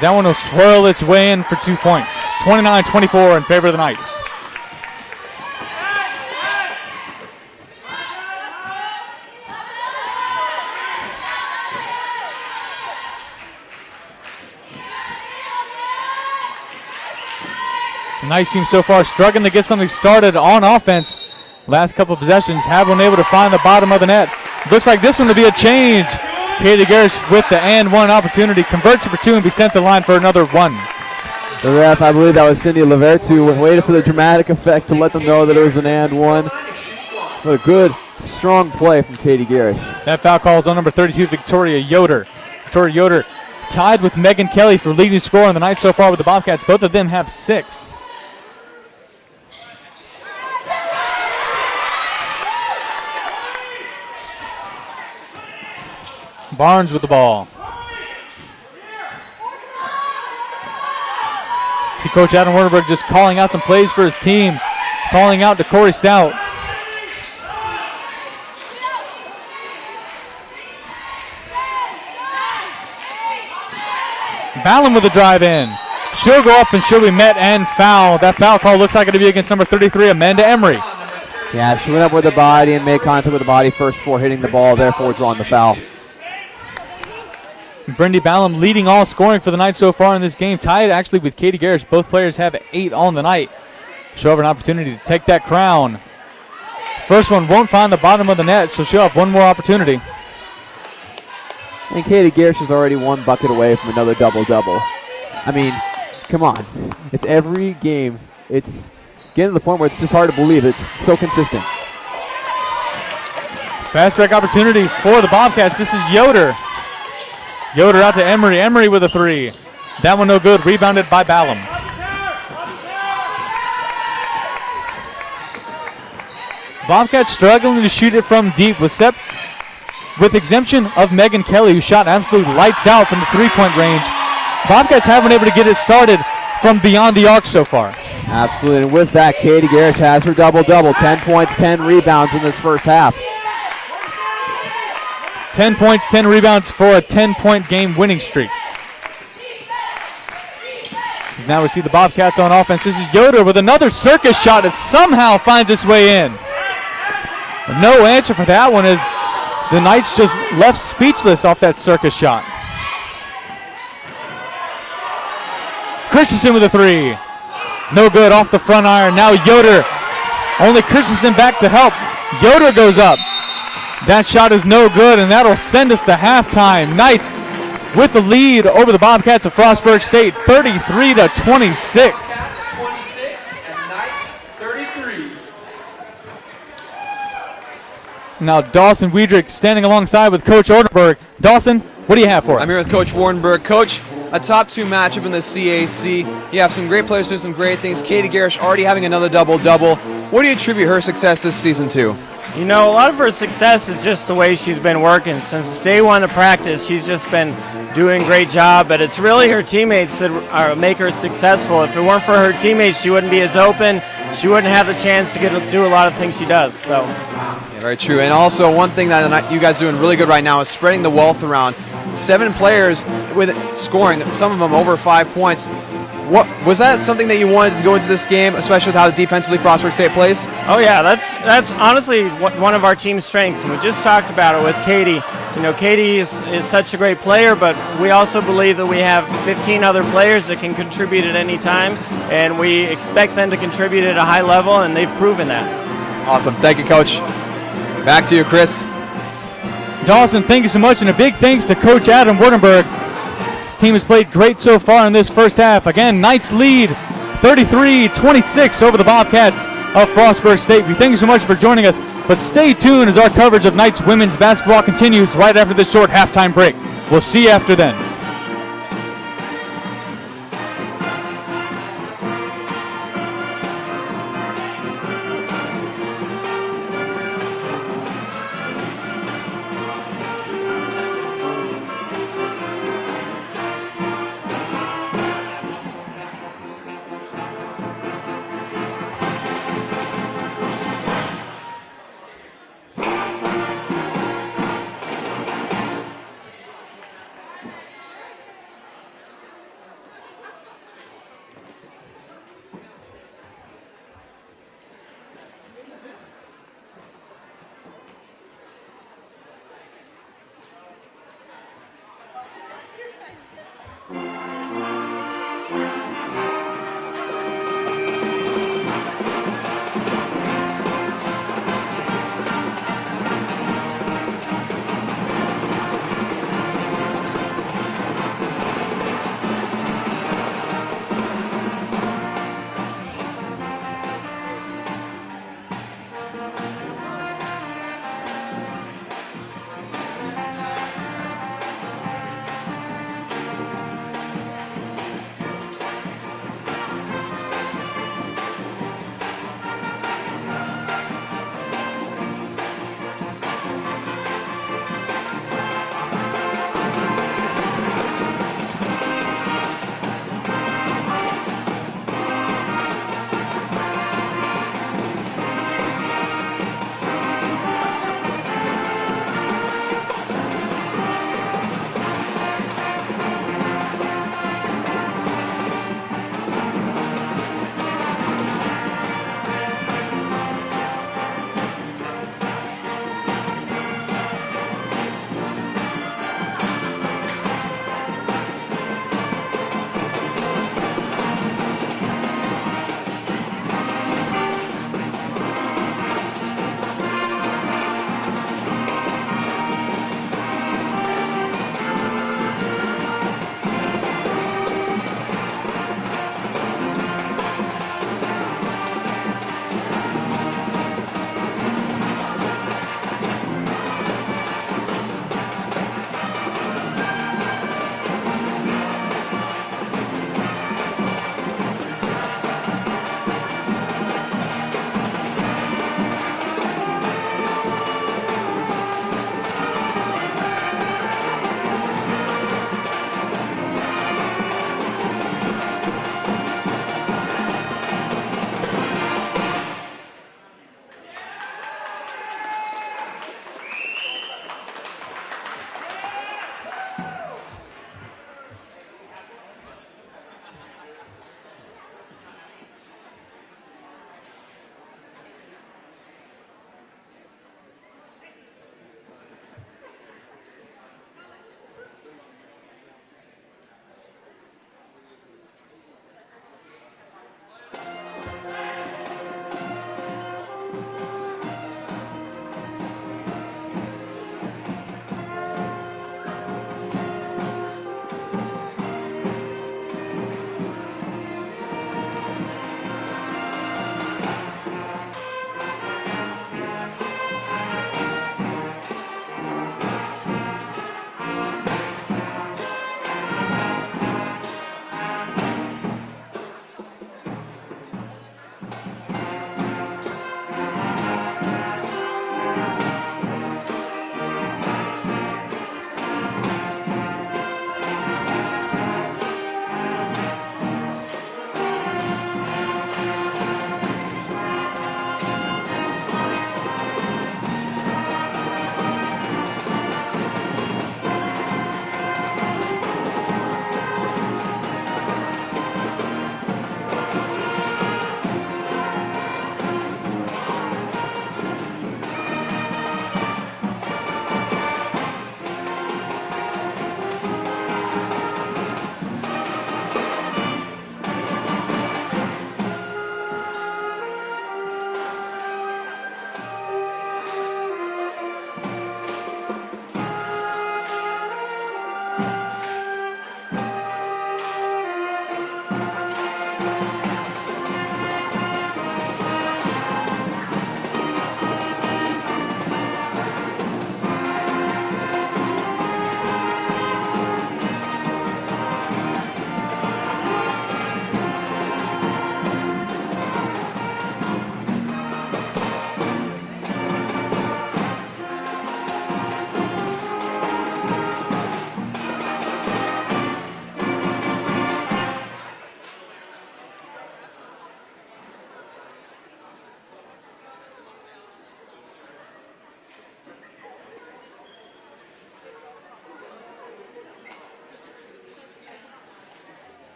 That one will swirl its way in for 2 points. 29-24 in favor of the Knights. The Knights team so far struggling to get something started on offense. Last couple of possessions have been able to find the bottom of the net. Looks like this one to be a change. Katie Garrish with the and one opportunity, converts it for two and be sent to the line for another one. The ref, I believe that was Cindy Lavertu, waited for the dramatic effect to let them know that it was an and one. What a good, strong play from Katie Garrish. That foul call is on number 32, Victoria Yoder. Victoria Yoder tied with Megan Kelly for leading scorer in the night so far with the Bobcats. Both of them have 6. Barnes with the ball. See Coach Adam Wernerberg just calling out some plays for his team. Calling out to Corey Stout. Ballum with the drive in. She'll go up and she'll be met and fouled. That foul call looks like it'll be against number 33, Amanda Emery. Yeah, she went up with the body and made contact with the body first before hitting the ball, therefore drawing the foul. Brendy Ballum leading all scoring for the night so far in this game. Tied actually with Katie Garrish. Both players have 8 on the night. She'll have an opportunity to take that crown. First one won't find the bottom of the net, so she'll have one more opportunity. And Katie Garrish is already 1 bucket away from another double-double. I mean, come on. It's every game. it's getting to the point where it's just hard to believe. It's so consistent. Fast break opportunity for the Bobcats. This is Yoder. Yoder out to Emery. Emery with a three. That one no good. Rebounded by Ballum. Bobcats struggling to shoot it from deep with exemption of Megan Kelly, who shot absolutely lights out from the three-point range. Bobcats haven't been able to get it started from beyond the arc so far. Absolutely, and with that, Katie Garish has her double-double. 10 points, 10 rebounds in this first half. 10 points, 10 rebounds for a 10-point game winning streak. Now we see the Bobcats on offense. This is Yoder with another circus shot that somehow finds its way in. No answer for that one as the Knights just left speechless off that circus shot. Christensen with a three. No good off the front iron. Now Yoder. Only Christensen back to help. Yoder goes up. That shot is no good, and that'll send us to halftime. Knights with the lead over the Bobcats of Frostburg State, 33-26. Caps 26 and Knights 33. Now Dawson Wiedrich standing alongside with Coach Ordenberg. Dawson, what do you have for us? I'm here with Coach Wardenberg. Coach, a top two matchup in the CAC. You have some great players doing some great things. Katie Garish already having another double-double. What do you attribute her success this season to? You know, a lot of her success is just the way she's been working. Since day one of practice, she's just been doing a great job, but it's really her teammates that make her successful. If it weren't for her teammates, she wouldn't be as open. She wouldn't have the chance to get to do a lot of things she does. So, yeah, very true. And also, one thing that you guys are doing really good right now is spreading the wealth around. 7 players with scoring, some of them over 5 points. What was that something that you wanted to go into this game, especially with how defensively Frostburg State plays? oh yeah, that's honestly one of our team's strengths, and we just talked about it with Katie. You know, Katie is such a great player, but we also believe that we have 15 other players that can contribute at any time, and we expect them to contribute at a high level, and they've proven that. Awesome. Thank you, Coach. Back to you, Chris. Dawson, thank you so much, and a big thanks to Coach Adam Wardenberg. His team has played great so far in this first half. Again, Knights lead 33-26 over the Bobcats of Frostburg State. We thank you so much for joining us, but stay tuned as our coverage of Knights women's basketball continues right after this short halftime break. We'll see you after then.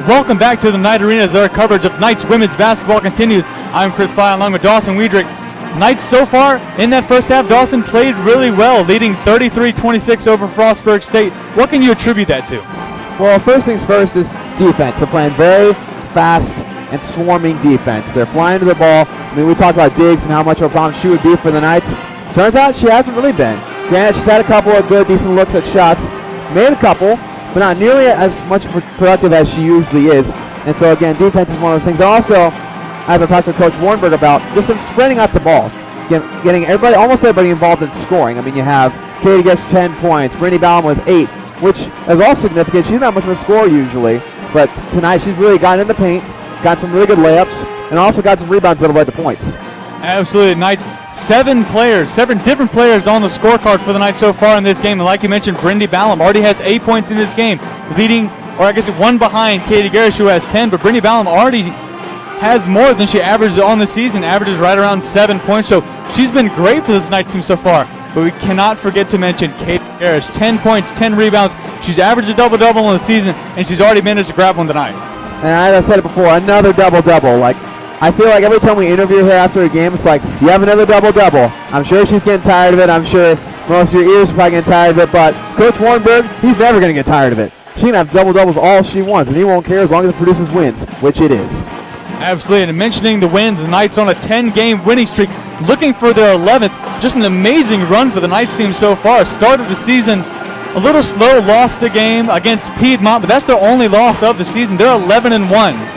Welcome back to the Knight Arena as our coverage of Knights women's basketball continues. I'm Chris Fye along with Dawson Wiedrich. Knights so far in that first half, Dawson played really well, leading 33-26 over Frostburg State. What can you attribute that to? Well, first things first is defense. They're playing very fast and swarming defense. They're flying to the ball. I mean, we talked about Diggs and how much of a problem she would be for the Knights. Turns out she hasn't really been. Granted, she's had a couple of good, decent looks at shots. Made a couple, but not nearly as much productive as she usually is. And so, again, defense is one of those things. Also, as I talked to Coach Warrenberg about, just them spreading out the ball. Getting everybody, almost everybody involved in scoring. I mean, you have Katie gets 10 points, Brittany Ballum with 8, which is all significant. She's not much of a scorer usually, but tonight she's really gotten in the paint, got some really good layups, and also got some rebounds that'll led to points. Absolutely. Knights, 7 different players on the scorecard for the Knights so far in this game. And like you mentioned, Brittany Ballum already has 8 points in this game, leading, or I guess one behind Katie Garrish, who has 10, but Brittany Ballum already has more than she averages on the season, averages right around 7 points. So she's been great for this Knights team so far. But we cannot forget to mention Katie Garrish, 10 points, 10 rebounds. She's averaged a double-double in the season, and she's already managed to grab one tonight. And as I said it before, another double-double. Like, I feel like every time we interview her after a game, it's like, you have another double-double. I'm sure she's getting tired of it. I'm sure most of your ears are probably getting tired of it. But Coach Warrenberg, he's never going to get tired of it. She can have double-doubles all she wants, and he won't care as long as it produces wins, which it is. Absolutely, and mentioning the wins, the Knights on a 10-game winning streak, looking for their 11th. Just an amazing run for the Knights team so far. Started the season a little slow, lost the game against Piedmont, but that's their only loss of the season. They're 11-1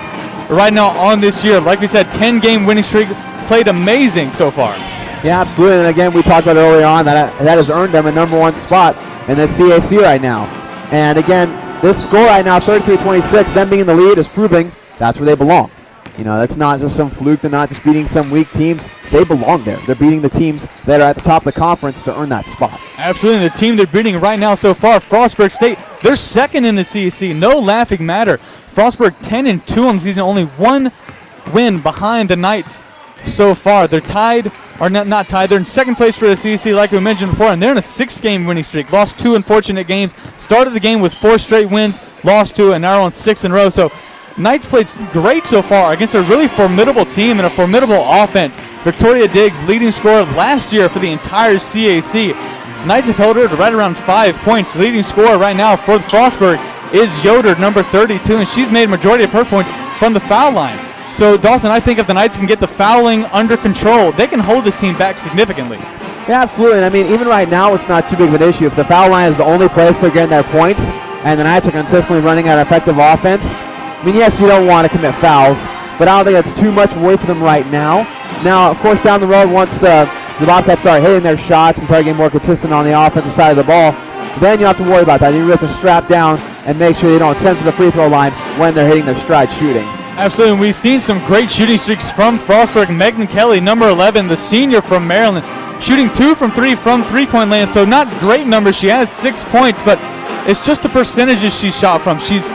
right now on this year. Like we said, 10-game winning streak, played amazing so far. Yeah, absolutely, and again, we talked about earlier on that has earned them a #1 spot in the CAC right now. And again, this score right now, 33-26, them being in the lead is proving that's where they belong. You know, that's not just some fluke. They're not just beating some weak teams. They belong there. They're beating the teams that are at the top of the conference to earn that spot. Absolutely. The team they're beating right now so far, Frostburg State, they're second in the CAC. No laughing matter. Frostburg 10-2 on the season, only 1 win behind the Knights so far. They're tied, or not tied. They're in second place for the CAC, like we mentioned before, and they're in a 6-game winning streak. Lost 2 unfortunate games. Started the game with 4 straight wins, lost 2, and now are on 6 in a row. So Knights played great so far against a really formidable team and a formidable offense. Victoria Diggs, leading scorer last year for the entire CAC. Knights have held her to right around 5 points. Leading scorer right now for Frostburg is Yoder, number 32, and she's made a majority of her points from the foul line. So, Dawson, I think if the Knights can get the fouling under control, they can hold this team back significantly. Yeah, absolutely. And I mean, even right now, it's not too big of an issue. If the foul line is the only place they're getting their points, and the Knights are consistently running an effective offense, I mean, yes, you don't want to commit fouls, but I don't think that's too much away for them right now. Now, of course, down the road, once the Bobcats start hitting their shots and start getting more consistent on the offensive side of the ball, then you have to worry about that. You really have to strap down and make sure you don't send to the free throw line when they're hitting their stride shooting. Absolutely, and we've seen some great shooting streaks from Frostburg. Megan Kelly, number 11, the senior from Maryland, shooting 2 from 3 from three-point land, so not great numbers. She has 6 points, but it's just the percentages she shot from. She's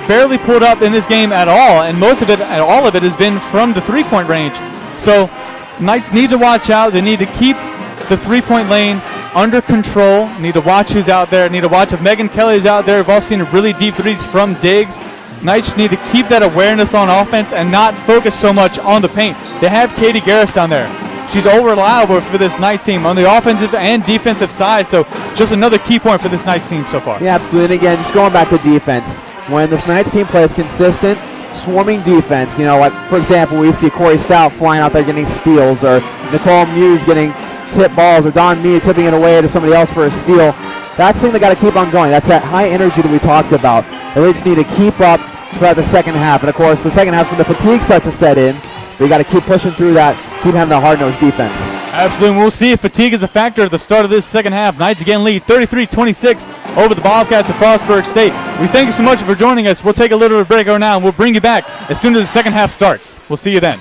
barely pulled up in this game at all, and all of it has been from the three-point range. So Knights need to watch out. They need to keep the three-point lane under control. Need to watch who's out there. Need to watch if Megan Kelly is out there. We've all seen really deep threes from Diggs. Knights need to keep that awareness on offense and not focus so much on the paint. They have Katie Garris down there. She's reliable for this Knights team on the offensive and defensive side. So just another key point for this Knights team so far. Yeah, absolutely. And again, just going back to defense, when this Knights team plays consistent, swarming defense, you know, like for example, we see Corey Stout flying out there getting steals, or Nicole Muse getting tip balls, or Don Mee tipping it away to somebody else for a steal. That's the thing they got to keep on going. That's that high energy that we talked about. They just need to keep up throughout the second half. And of course, the second half when the fatigue starts to set in, we got to keep pushing through that, keep having that hard-nosed defense. Absolutely, and we'll see if fatigue is a factor at the start of this second half. Knights again lead 33-26 over the Bobcats of Frostburg State. We thank you so much for joining us. We'll take a little break right now, and we'll bring you back as soon as the second half starts. We'll see you then.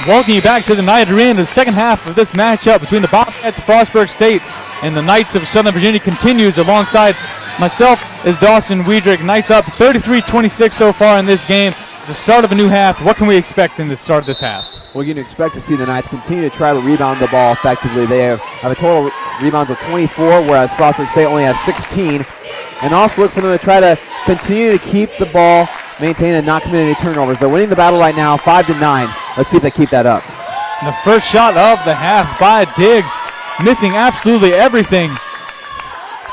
Welcome you back to the Night Arena. The second half of this matchup between the Bobcats of Frostburg State and the Knights of Southern Virginia continues. Alongside myself is Dawson Wiedrich. Knights up 33-26 so far in this game. The start of a new half. What can we expect in the start of this half? We're going to expect to see the Knights continue to try to rebound the ball effectively. They have a total rebounds of 24, whereas Frostburg State only has 16. And also look for them to try to continue to keep the ball, maintain and not commit any turnovers. They're winning the battle right now, 5-9. Let's see if they keep that up. And the first shot of the half by Diggs, missing absolutely everything.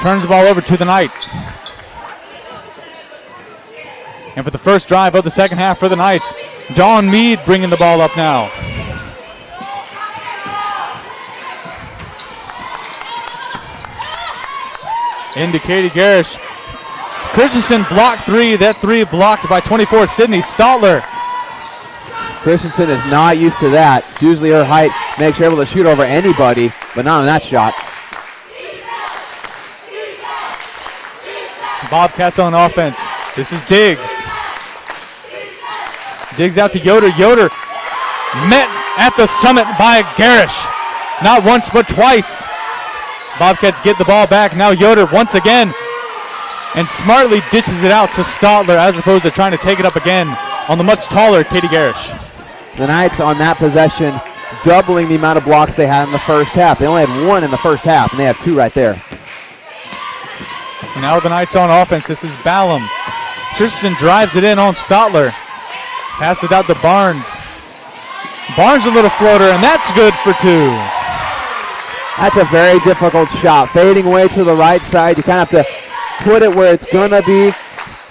Turns the ball over to the Knights. And for the first drive of the second half for the Knights, Dawn Mead bringing the ball up now. Into Katie Garish. Christensen blocked three. That three blocked by 24 Sydney Stotler. Christensen is not used to that. Usually her height makes her able to shoot over anybody, but not on that shot. Bobcats on offense. This is Diggs. Diggs out to Yoder. Yoder met at the summit by Garish. Not once, but twice. Bobcats get the ball back. Now Yoder once again. And smartly dishes it out to Stotler as opposed to trying to take it up again on the much taller Katie Garish. The Knights on that possession doubling the amount of blocks they had in the first half. They only had one in the first half, and they have two right there. And now the Knights on offense. This is Ballum. Christensen drives it in on Stotler. Pass it out to Barnes. Barnes a little floater, and that's good for two. That's a very difficult shot. Fading away to the right side. You kind of have to put it where it's going to be.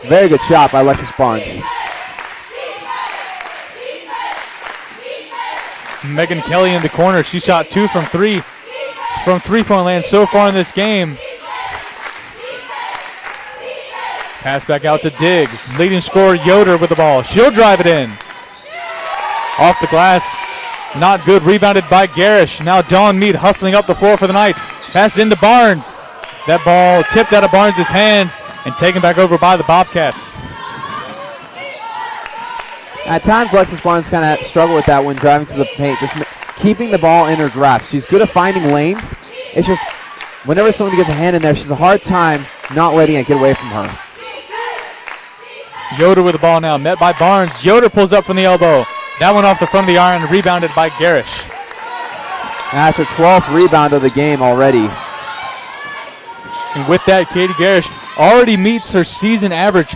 Very good shot by Alexis Barnes. Megan Kelly in the corner. She shot 2 from 3 from three-point land so far in this game. Pass back out to Diggs. Leading scorer Yoder with the ball. She'll drive it in. Off the glass. Not good. Rebounded by Garish. Now Dawn Mead hustling up the floor for the Knights. Pass into Barnes. That ball tipped out of Barnes' hands and taken back over by the Bobcats. At times, Alexis Barnes kind of struggled with that when driving to the paint, just keeping the ball in her grasp. She's good at finding lanes. It's just whenever someone gets a hand in there, she's a hard time not letting it get away from her. Yoder with the ball now, met by Barnes. Yoder pulls up from the elbow. That one off the front of the iron, rebounded by Garish. That's her 12th rebound of the game already. And with that, Katie Garish already meets her season average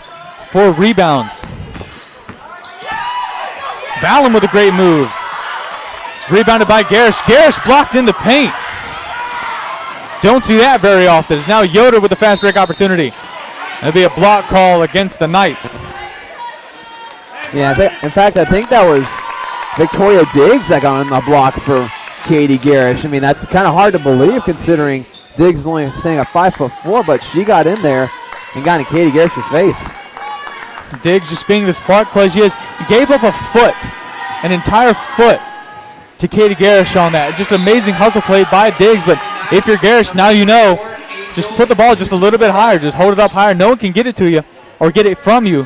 for rebounds. Ballum with a great move. Rebounded by Garish. Garish blocked in the paint. Don't see that very often. It's now Yoder with the fast break opportunity. It'll be a block call against the Knights. Yeah, in fact, I think that was Victoria Diggs that got on the block for Katie Garish. I mean, that's kind of hard to believe considering Diggs is only standing at 5'4", but she got in there and got in Katie Garish's face. Diggs just being the spark play she is. Gave up a foot, an entire foot to Katie Garish on that. Just amazing hustle play by Diggs, but if you're Garish, now you know, just put the ball just a little bit higher. Just hold it up higher. No one can get it to you or get it from you.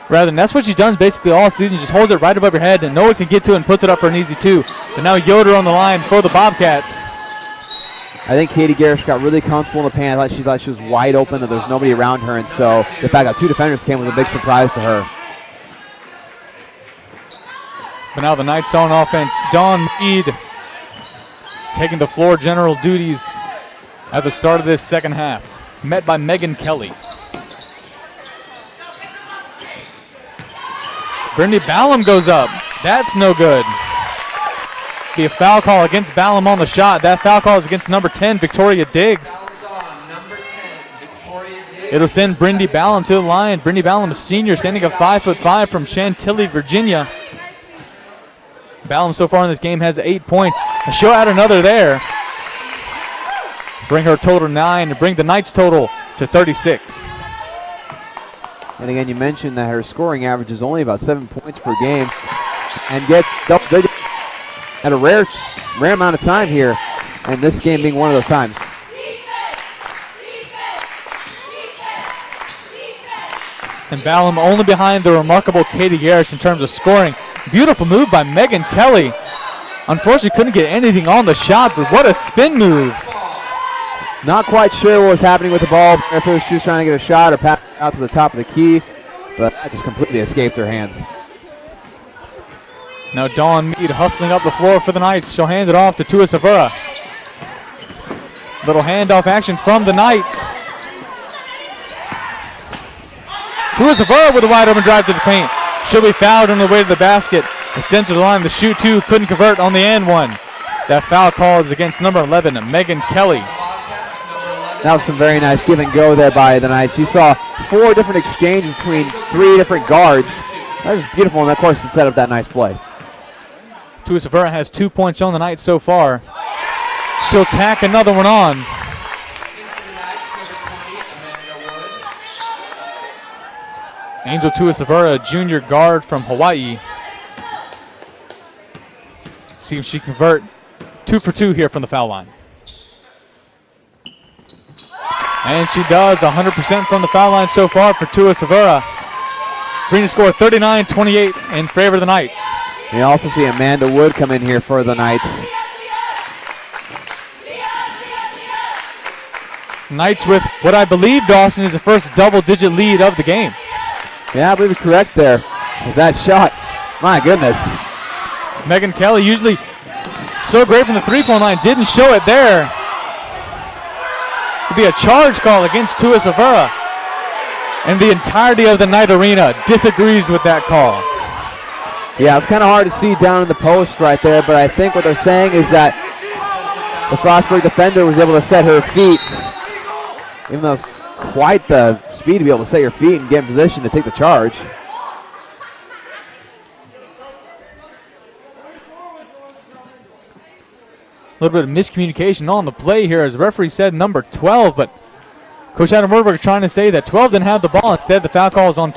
Rather than that's what she's done basically all season. Just holds it right above your head and no one can get to it and puts it up for an easy two. But now Yoder on the line for the Bobcats. I think Katie Garish got really comfortable in the paint. I thought she was wide open and there's nobody around her, and so the fact that two defenders came was a big surprise to her. But now the Knights on offense. Dawn Mead taking the floor general duties at the start of this second half. Met by Megan Kelly. Brittany Ballum goes up. That's no good. Be a foul call against Ballum on the shot. That foul call is against number 10, Victoria Diggs. It'll send Brindy Ballum to the line. Brindy Ballum, a senior, standing at 5'5" from Chantilly, Virginia. Ballum so far in this game has 8 points. And she'll add another there. Bring her total 9 and bring the Knights total to 36. And again, you mentioned that her scoring average is only about 7 points per game and gets double digits at a rare amount of time here, and this game being one of those times. And Ballum only behind the remarkable Katie Garish in terms of scoring. Beautiful move by Megan Kelly. Unfortunately, couldn't get anything on the shot, but what a spin move. Not quite sure what was happening with the ball, if it was she was trying to get a shot or pass it out to the top of the key, but that just completely escaped her hands. Now Dawn Mead hustling up the floor for the Knights. She'll hand it off to Tua Severa. Little handoff action from the Knights. Tua Severa with a wide open drive to the paint. She'll be fouled on the way to the basket. Extends to the line. The shoot two couldn't convert on the and one. That foul call is against number 11, Megan Kelly. That was some very nice give and go there by the Knights. You saw 4 different exchanges between 3 different guards. That was beautiful, and of course it set up that nice play. Tua Severa has 2 points on the night so far. She'll tack another one on. Angel Tua Severa, a junior guard from Hawaii. See if she can convert 2 for 2 here from the foul line. And she does, 100% from the foul line so far for Tua Severa. Green score 39-28 in favor of the Knights. You also see Amanda Wood come in here for the Knights. Knights with what I believe, Dawson, is the first double-digit lead of the game. Yeah, I believe you're correct there. Is that shot? My goodness. Megan Kelly, usually so great from the three-point line, didn't show it there. It'll be a charge call against Tua Severa. And the entirety of the Knight Arena disagrees with that call. Yeah, it's kind of hard to see down in the post right there, but I think what they're saying is that the Frostburg defender was able to set her feet, even though it's quite the speed to be able to set your feet and get in position to take the charge. A little bit of miscommunication on the play here, as the referee said number 12, but Coach Adam Werberg trying to say that 12 didn't have the ball. Instead, the foul call is on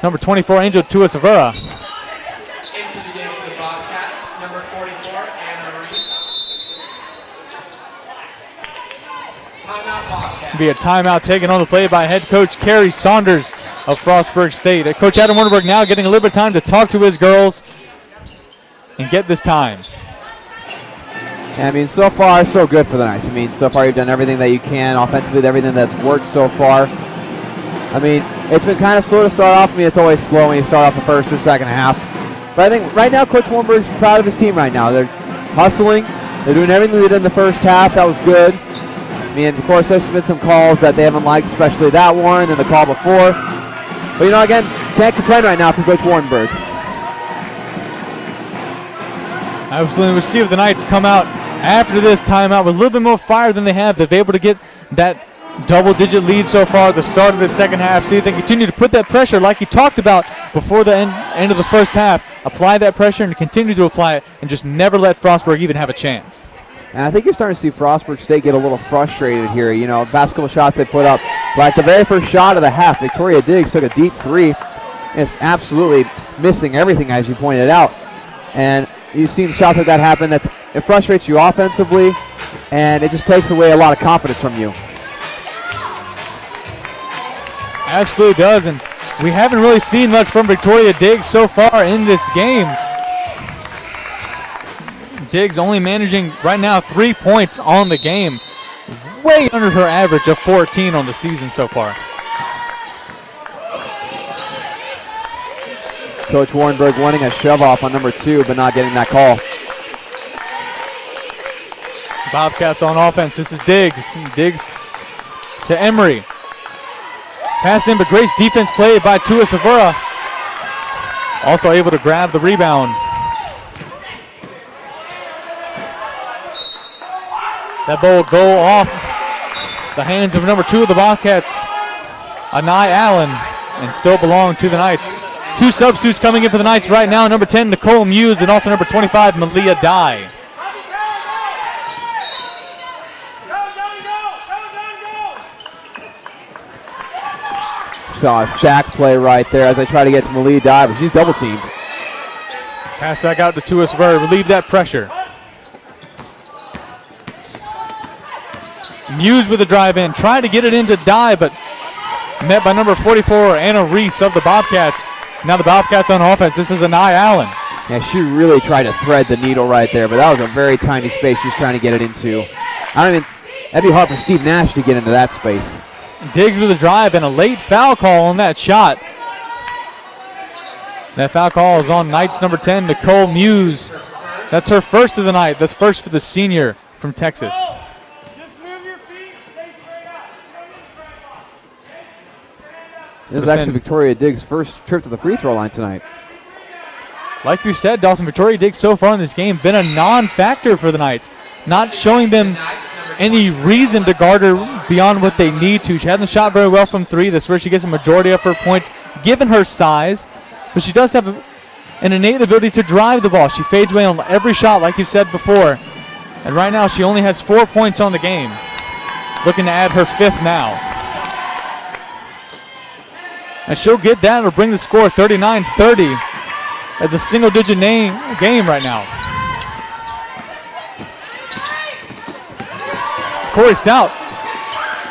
number 24, Angel Tua Severa. Into the game for the Bobcats, number 44, Anna Reese. Timeout Bobcats. Be a timeout taken on the play by head coach Carrie Saunders of Frostburg State. Coach Adam Werberg now getting a little bit of time to talk to his girls and get this time. I mean, so far, so good for the Knights. I mean, so far you've done everything that you can offensively, everything that's worked so far. I mean, it's been kind of slow to start off. I mean, it's always slow when you start off the first or second half. But I think right now, Coach Warnberg's proud of his team right now. They're hustling. They're doing everything they did in the first half. That was good. I mean, of course, there's been some calls that they haven't liked, especially that one and the call before. But, you know, again, can't complain right now for Coach Warnberg. Absolutely. We'll see if the Knights come out after this timeout with a little bit more fire than they have. They've been able to get that double-digit lead so far at the start of the second half. See if they continue to put that pressure like he talked about before the end of the first half. Apply that pressure and continue to apply it and just never let Frostburg even have a chance. And I think you're starting to see Frostburg State get a little frustrated here. You know, basketball shots they put up. Like the very first shot of the half, Victoria Diggs took a deep three. It's absolutely missing everything, as you pointed out. And you've seen shots like that happen. It frustrates you offensively, and it just takes away a lot of confidence from you. Absolutely does, and we haven't really seen much from Victoria Diggs so far in this game. Diggs only managing right now 3 points on the game, way under her average of 14 on the season so far. Coach Warnberg wanting a shove off on number 2, but not getting that call. Bobcats on offense. This is Diggs. Diggs to Emery. Pass in, but great defense played by Tua Severa. Also able to grab the rebound. That ball will go off the hands of number 2 of the Bobcats, Anai Allen, and still belong to the Knights. 2 substitutes coming in for the Knights right now. Number 10, Nicole Muse, and also number 25, Malia Dye. Saw a stack play right there as I try to get to Malia Dye, but she's double teamed. Pass back out to Tua Severa, relieve that pressure. Muse with the drive in, trying to get it into Dye, but met by number 44, Anna Reese of the Bobcats. Now the Bobcats on offense. This is Anai Allen. Yeah, she really tried to thread the needle right there, but that was a very tiny space she was trying to get it into. That'd be hard for Steve Nash to get into that space. Diggs with a drive and a late foul call on that shot. That foul call is on Knights number 10, Nicole Muse. That's her first of the night. That's first for the senior from Texas. This is actually Victoria Diggs' first trip to the free throw line tonight. Like you said, Dawson, Victoria Diggs so far in this game been a non-factor for the Knights, not showing them any reason to guard her beyond what they need to. She hasn't shot very well from three. That's where she gets a majority of her points, given her size. But she does have an innate ability to drive the ball. She fades away on every shot, like you said before. And right now, she only has 4 points on the game. Looking to add her fifth now. And she'll get that. It'll bring the score 39-30. It's a single-digit game right now. Corey Stout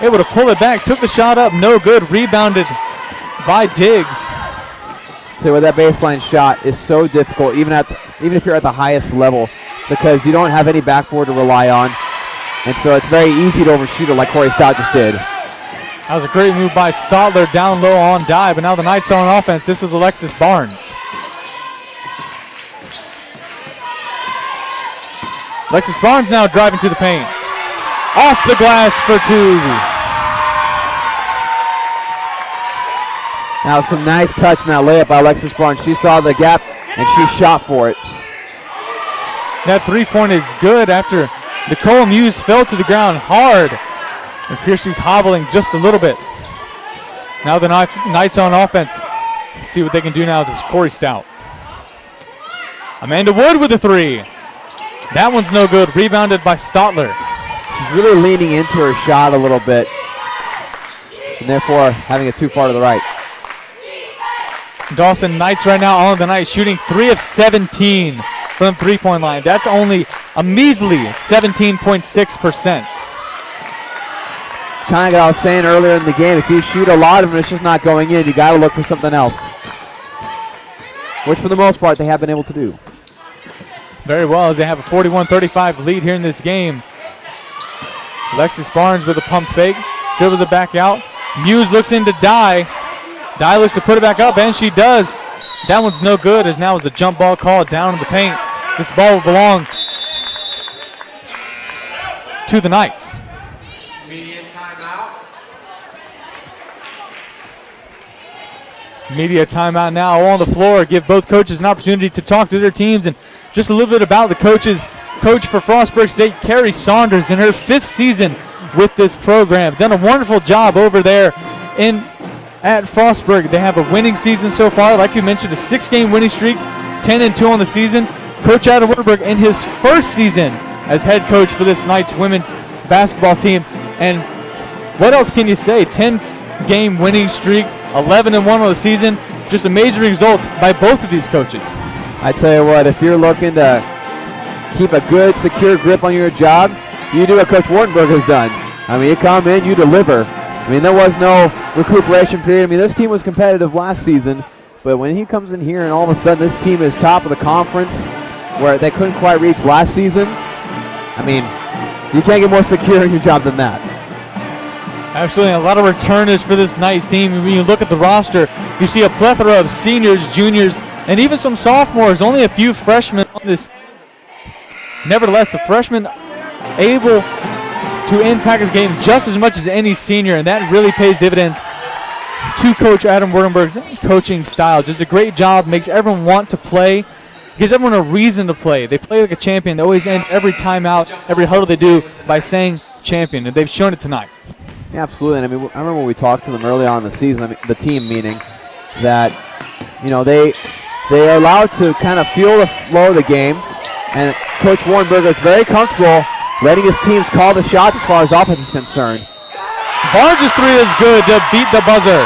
able to pull it back, took the shot up, no good, rebounded by Diggs. So that baseline shot is so difficult, even if you're at the highest level, because you don't have any backboard to rely on, and so it's very easy to overshoot it like Corey Stout just did. That was a great move by Stotler down low on dive, but now the Knights are on offense. This is Alexis Barnes. Alexis Barnes now driving to the paint. Off the glass for two. Now some nice touch in that layup by Alexis Barnes. She saw the gap and she shot for it. That three-point is good after Nicole Muse fell to the ground hard. It appears she's hobbling just a little bit. Now the Knights on offense. Let's see what they can do now with this Corey Stout. Amanda Wood with a three. That one's no good. Rebounded by Stotler. She's really leaning into her shot a little bit, and therefore having it too far to the right. Dawson Knights right now on the night shooting 3 of 17 from the three-point line. That's only a measly 17.6%. Kind of like I was saying earlier in the game, if you shoot a lot of them, it's just not going in. You got to look for something else, which for the most part they have been able to do. Very well, as they have a 41-35 lead here in this game. Alexis Barnes with a pump fake, dribbles it back out. Muse looks into Dye. Dye looks to put it back up, and she does. That one's no good, as now is a jump ball called down in the paint. This ball will belong to the Knights. Media timeout. Media timeout now on the floor. Give both coaches an opportunity to talk to their teams and just a little bit about the coaches. Coach for Frostburg State, Carrie Saunders, in her 5th season with this program. Done a wonderful job over there at Frostburg. They have a winning season so far. Like you mentioned, a 6-game winning streak, 10-2 on the season. Coach Adam Wittenberg in his first season as head coach for this Knights women's basketball team. And what else can you say? 10-game winning streak, 11-1 on the season. Just amazing results by both of these coaches. I tell you what, if you're looking to keep a good, secure grip on your job, you do what Coach Wartenberg has done. I mean, you come in, you deliver. I mean, there was no recuperation period. I mean, this team was competitive last season, but when he comes in here and all of a sudden this team is top of the conference where they couldn't quite reach last season, I mean, you can't get more secure in your job than that. Absolutely, a lot of returners for this Knights team. When you look at the roster, you see a plethora of seniors, juniors, and even some sophomores. Only a few freshmen on this. Nevertheless, the freshmen able to impact the game just as much as any senior, and that really pays dividends to Coach Adam Wurtenberg's coaching style. Just a great job, makes everyone want to play, gives everyone a reason to play. They play like a champion. They always end every timeout, every huddle they do by saying champion, and they've shown it tonight. Yeah, absolutely. And I mean, I remember when we talked to them early on in the season, I mean, the team meaning, that, you know, they are allowed to kind of feel the flow of the game, and Coach Warrenberger is very comfortable letting his teams call the shots as far as offense is concerned. Barnes' three is good to beat the buzzer.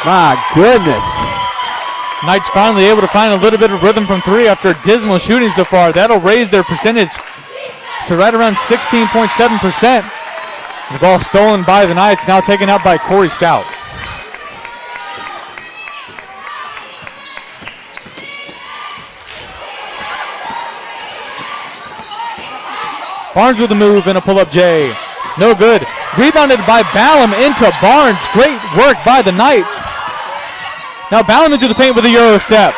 My goodness. Knights finally able to find a little bit of rhythm from three after dismal shooting so far. That'll raise their percentage to right around 16.7%. The ball stolen by the Knights, now taken out by Corey Stout. Barnes with a move and a pull-up J. No good. Rebounded by Ballum into Barnes. Great work by the Knights. Now Ballum into the paint with a Euro step.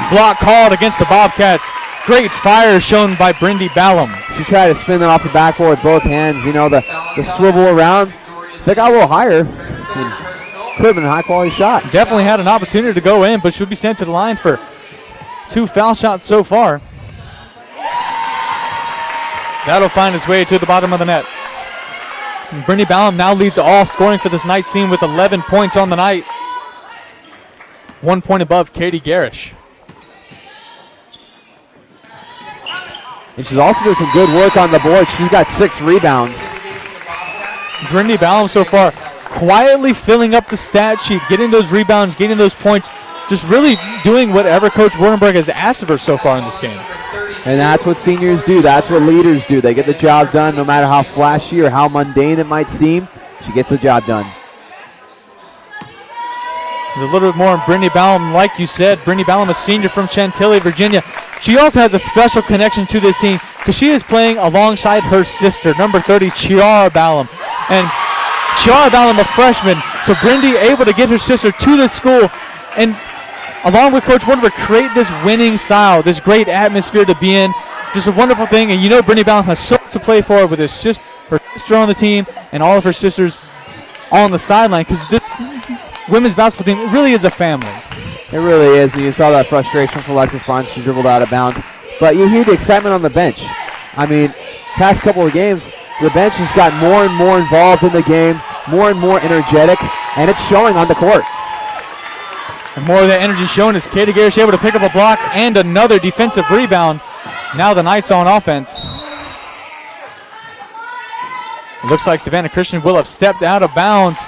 Block called against the Bobcats. Great fire shown by Brindy Ballum. She tried to spin that off the backboard with both hands. You know, the swivel around. They got a little higher. Could have been a high-quality shot. Definitely had an opportunity to go in, but should be sent to the line for 2 foul shots so far. That'll find its way to the bottom of the net. And Brindy Ballum now leads all scoring for this Knights team with 11 points on the night. 1 point above Katie Garish. And she's also doing some good work on the board. She's got 6 rebounds. Brindy Ballum so far quietly filling up the stat sheet, getting those rebounds, getting those points, just really doing whatever Coach Wardenberg has asked of her so far in this game. And that's what seniors do. That's what leaders do. They get the job done no matter how flashy or how mundane it might seem. She gets the job done. A little bit more on Brindy Ballum. Like you said, Brindy Ballum, a senior from Chantilly, Virginia. She also has a special connection to this team because she is playing alongside her sister, number 30, Chiara Ballum. And Chiara Ballum, a freshman, so Brindy able to get her sister to the school and along with Coach Wardenberg, create this winning style, this great atmosphere to be in. Just a wonderful thing. And you know Brindy Ballum has so much to play for with her sister on the team and all of her sisters on the sideline because this women's basketball team really is a family. It really is. And you saw that frustration from Alexis Barnes. She dribbled out of bounds. But you hear the excitement on the bench. I mean, past couple of games, the bench has got more and more involved in the game, more and more energetic, and it's showing on the court. And more of that energy shown as Katie Garish able to pick up a block and another defensive rebound. Now the Knights on offense. It looks like Savannah Christian will have stepped out of bounds.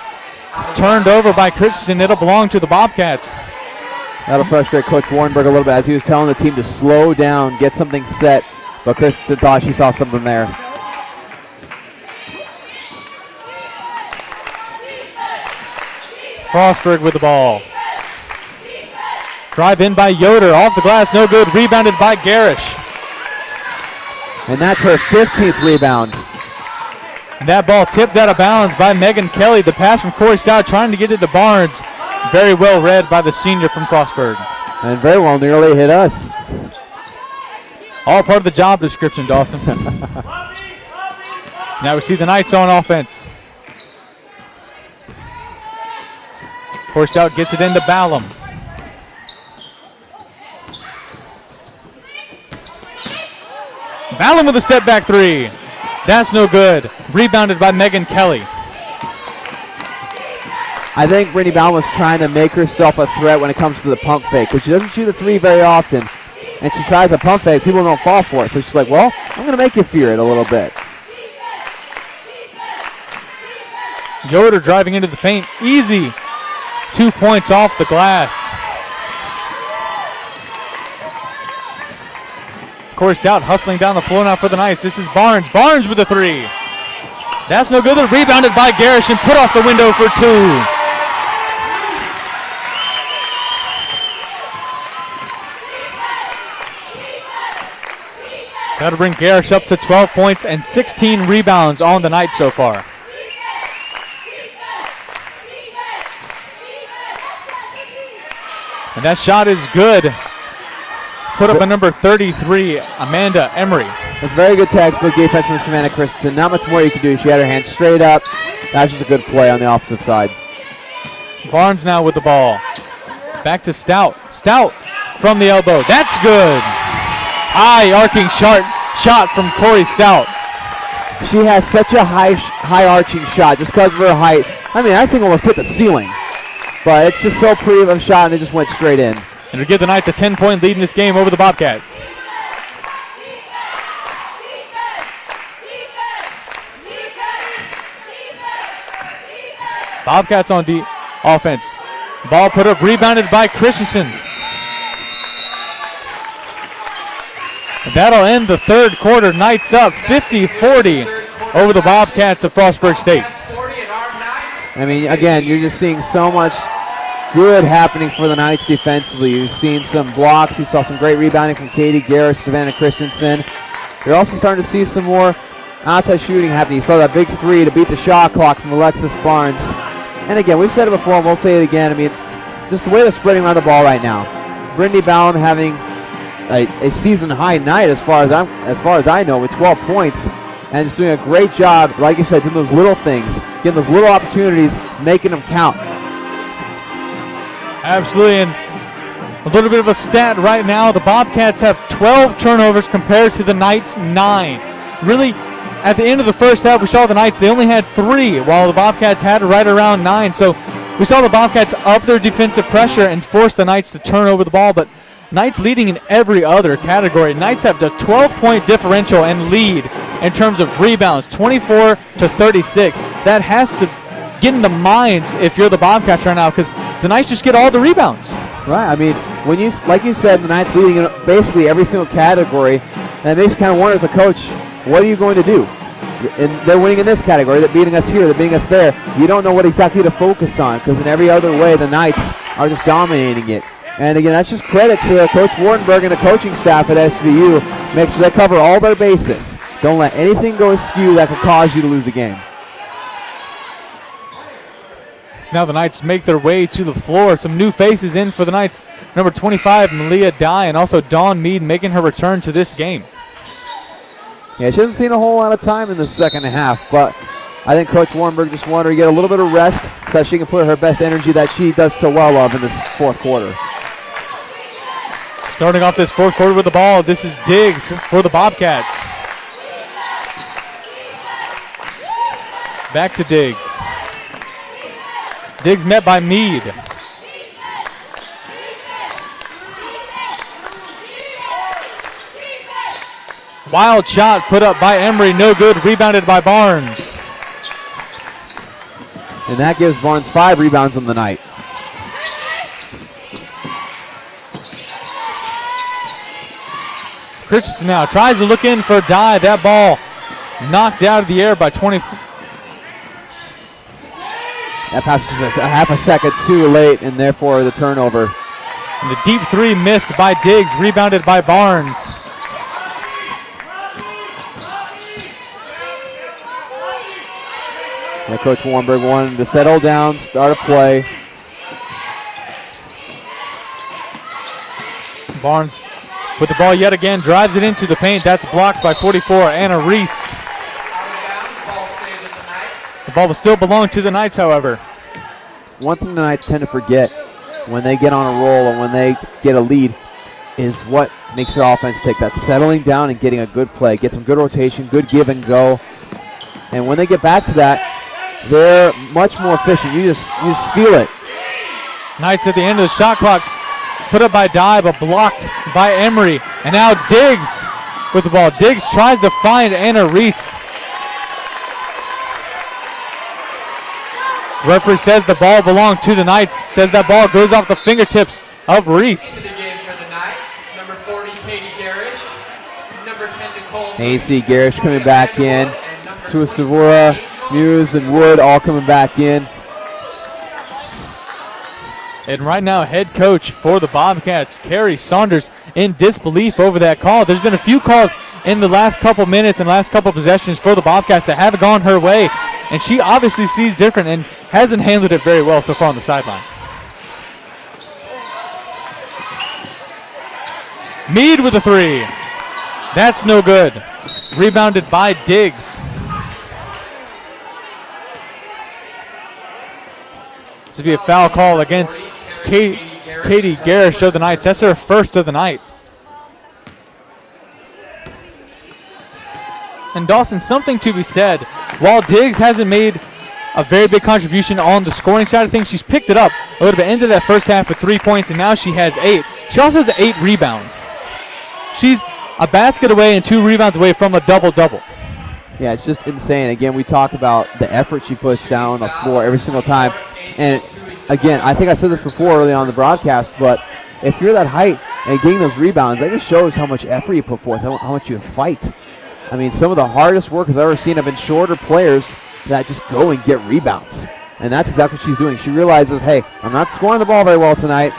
Turned over by Christensen. It'll belong to the Bobcats. That'll frustrate Coach Wardenberg a little bit as he was telling the team to slow down, get something set. But Christensen thought she saw something there. Frostburg with the ball. Drive in by Yoder. Off the glass, no good. Rebounded by Garish. And that's her 15th rebound. And that ball tipped out of bounds by Megan Kelly. The pass from Corey Stout trying to get it to Barnes. Very well read by the senior from Frostburg. And very well nearly hit us. All part of the job description, Dawson. Now we see the Knights on offense. Corey Stout gets it into Ballum. Ballum with a step back three. That's no good. Rebounded by Megan Kelly. I think Brindy Ballum was trying to make herself a threat when it comes to the pump fake because she doesn't shoot a three very often. And she tries a pump fake. People don't fall for it. So she's like, well, I'm going to make you fear it a little bit. Yoder driving into the paint. Easy. 2 points off the glass. Corey Stout hustling down the floor now for the Knights. This is Barnes. Barnes with a three. That's no good. They're rebounded by Garish and put off the window for two. That'll bring Garish up to 12 points and 16 rebounds on the night so far. And that shot is good. Put up a number 33, Amanda Emery. That's very good textbook defense from Savannah Christensen. Not much more you can do. She had her hands straight up. That's just a good play on the offensive side. Barnes now with the ball. Back to Stout. Stout from the elbow. That's good. High arcing shot from Corey Stout. She has such a high arching shot just because of her height. I mean, I think almost hit the ceiling. But it's just so pretty of a shot, and it just went straight in. And it'll give the Knights a 10-point lead in this game over the Bobcats. Bobcats on offense. Ball put up, rebounded by Christensen. That'll end the third quarter. Knights up 50-40 over the Bobcats of Frostburg State. I mean, again, you're just seeing so much good happening for the Knights defensively. You've seen some blocks. You saw some great rebounding from Katie Garris, Savannah Christensen. you're also starting to see some more outside shooting happening. You saw that big three to beat the shot clock from Alexis Barnes. And again, we've said it before, and we'll say it again. I mean, just the way they're spreading around the ball right now. Brittany Ballum having a season high night as far as I know, with 12 points, and just doing a great job, like you said, doing those little things, getting those little opportunities, making them count. Absolutely, and a little bit of a stat right now. The Bobcats have 12 turnovers compared to the Knights' 9. Really, at the end of the first half, we saw the Knights, they only had 3, while the Bobcats had right around 9. So we saw the Bobcats up their defensive pressure and force the Knights to turn over the ball, but Knights leading in every other category. Knights have the 12-point differential and lead in terms of rebounds, 24 to 36. That has to get in the minds if you're the Bobcats right now, because the Knights just get all the rebounds. Right. I mean, when you, like you said, the Knights leading in basically every single category, and it makes you kind of wonder as a coach, what are you going to do? And they're winning in this category. They're beating us here. They're beating us there. You don't know what exactly to focus on, because in every other way, the Knights are just dominating it. And again, that's just credit to Coach Wardenberg and the coaching staff at SVU. Make sure they cover all their bases. Don't let anything go askew that could cause you to lose a game. So now the Knights make their way to the floor. Some new faces in for the Knights. Number 25, Malia Dye, and also Dawn Mead making her return to this game. Yeah, she hasn't seen a whole lot of time in the second half, but I think Coach Wardenberg just wanted her to get a little bit of rest so that she can put her best energy that she does so well of in this fourth quarter. Starting off this fourth quarter with the ball, this is Diggs for the Bobcats. Back to Diggs. Diggs met by Mead. Wild shot put up by Emery, no good, rebounded by Barnes. And that gives Barnes 5 rebounds on the night. Christensen now tries to look in for a dive. That ball knocked out of the air by 20. That pass was a half a second too late, and therefore the turnover. And the deep three missed by Diggs, rebounded by Barnes. Yeah, Coach Wardenberg wanted to settle down, start a play. Barnes with the ball yet again, drives it into the paint. That's blocked by 44, Anna Reese. The ball will still belong to the Knights, however. One thing the Knights tend to forget when they get on a roll and when they get a lead is what makes their offense take. That settling down and getting a good play, get some good rotation, good give and go. And when they get back to that, they're much more efficient. You just feel it. Knights at the end of the shot clock. Put up by Dye, but blocked by Emery. And now Diggs with the ball. Diggs tries to find Anna Reese. Referee says the ball belonged to the Knights. Says that ball goes off the fingertips of Reese. The game for the Knights. Number 40, Katie Garish. Number 10, Nicole. AC Garish coming back in. Sue Savura, Muse, and Wood all coming back in. And right now, head coach for the Bobcats, Carrie Saunders, in disbelief over that call. There's been a few calls in the last couple minutes and last couple possessions for the Bobcats that haven't gone her way. And she obviously sees different and hasn't handled it very well so far on the sideline. Mead with a three. That's no good. Rebounded by Diggs. This would be a foul call against Katie Garish of the Knights. That's her first of the night. And Dawson, something to be said. While Diggs hasn't made a very big contribution on the scoring side of things, she's picked it up a little bit into that first half with 3 points, and now she has 8. She also has 8 rebounds. She's a basket away and 2 rebounds away from a double-double. Yeah, it's just insane. Again, we talk about the effort she puts down on the floor every single time. And again, I think I said this before early on the broadcast, but if you're that height and getting those rebounds, that just shows how much effort you put forth, how much you fight. I mean, some of the hardest work I've ever seen have been shorter players that just go and get rebounds. And that's exactly what she's doing. She realizes, hey, I'm not scoring the ball very well tonight,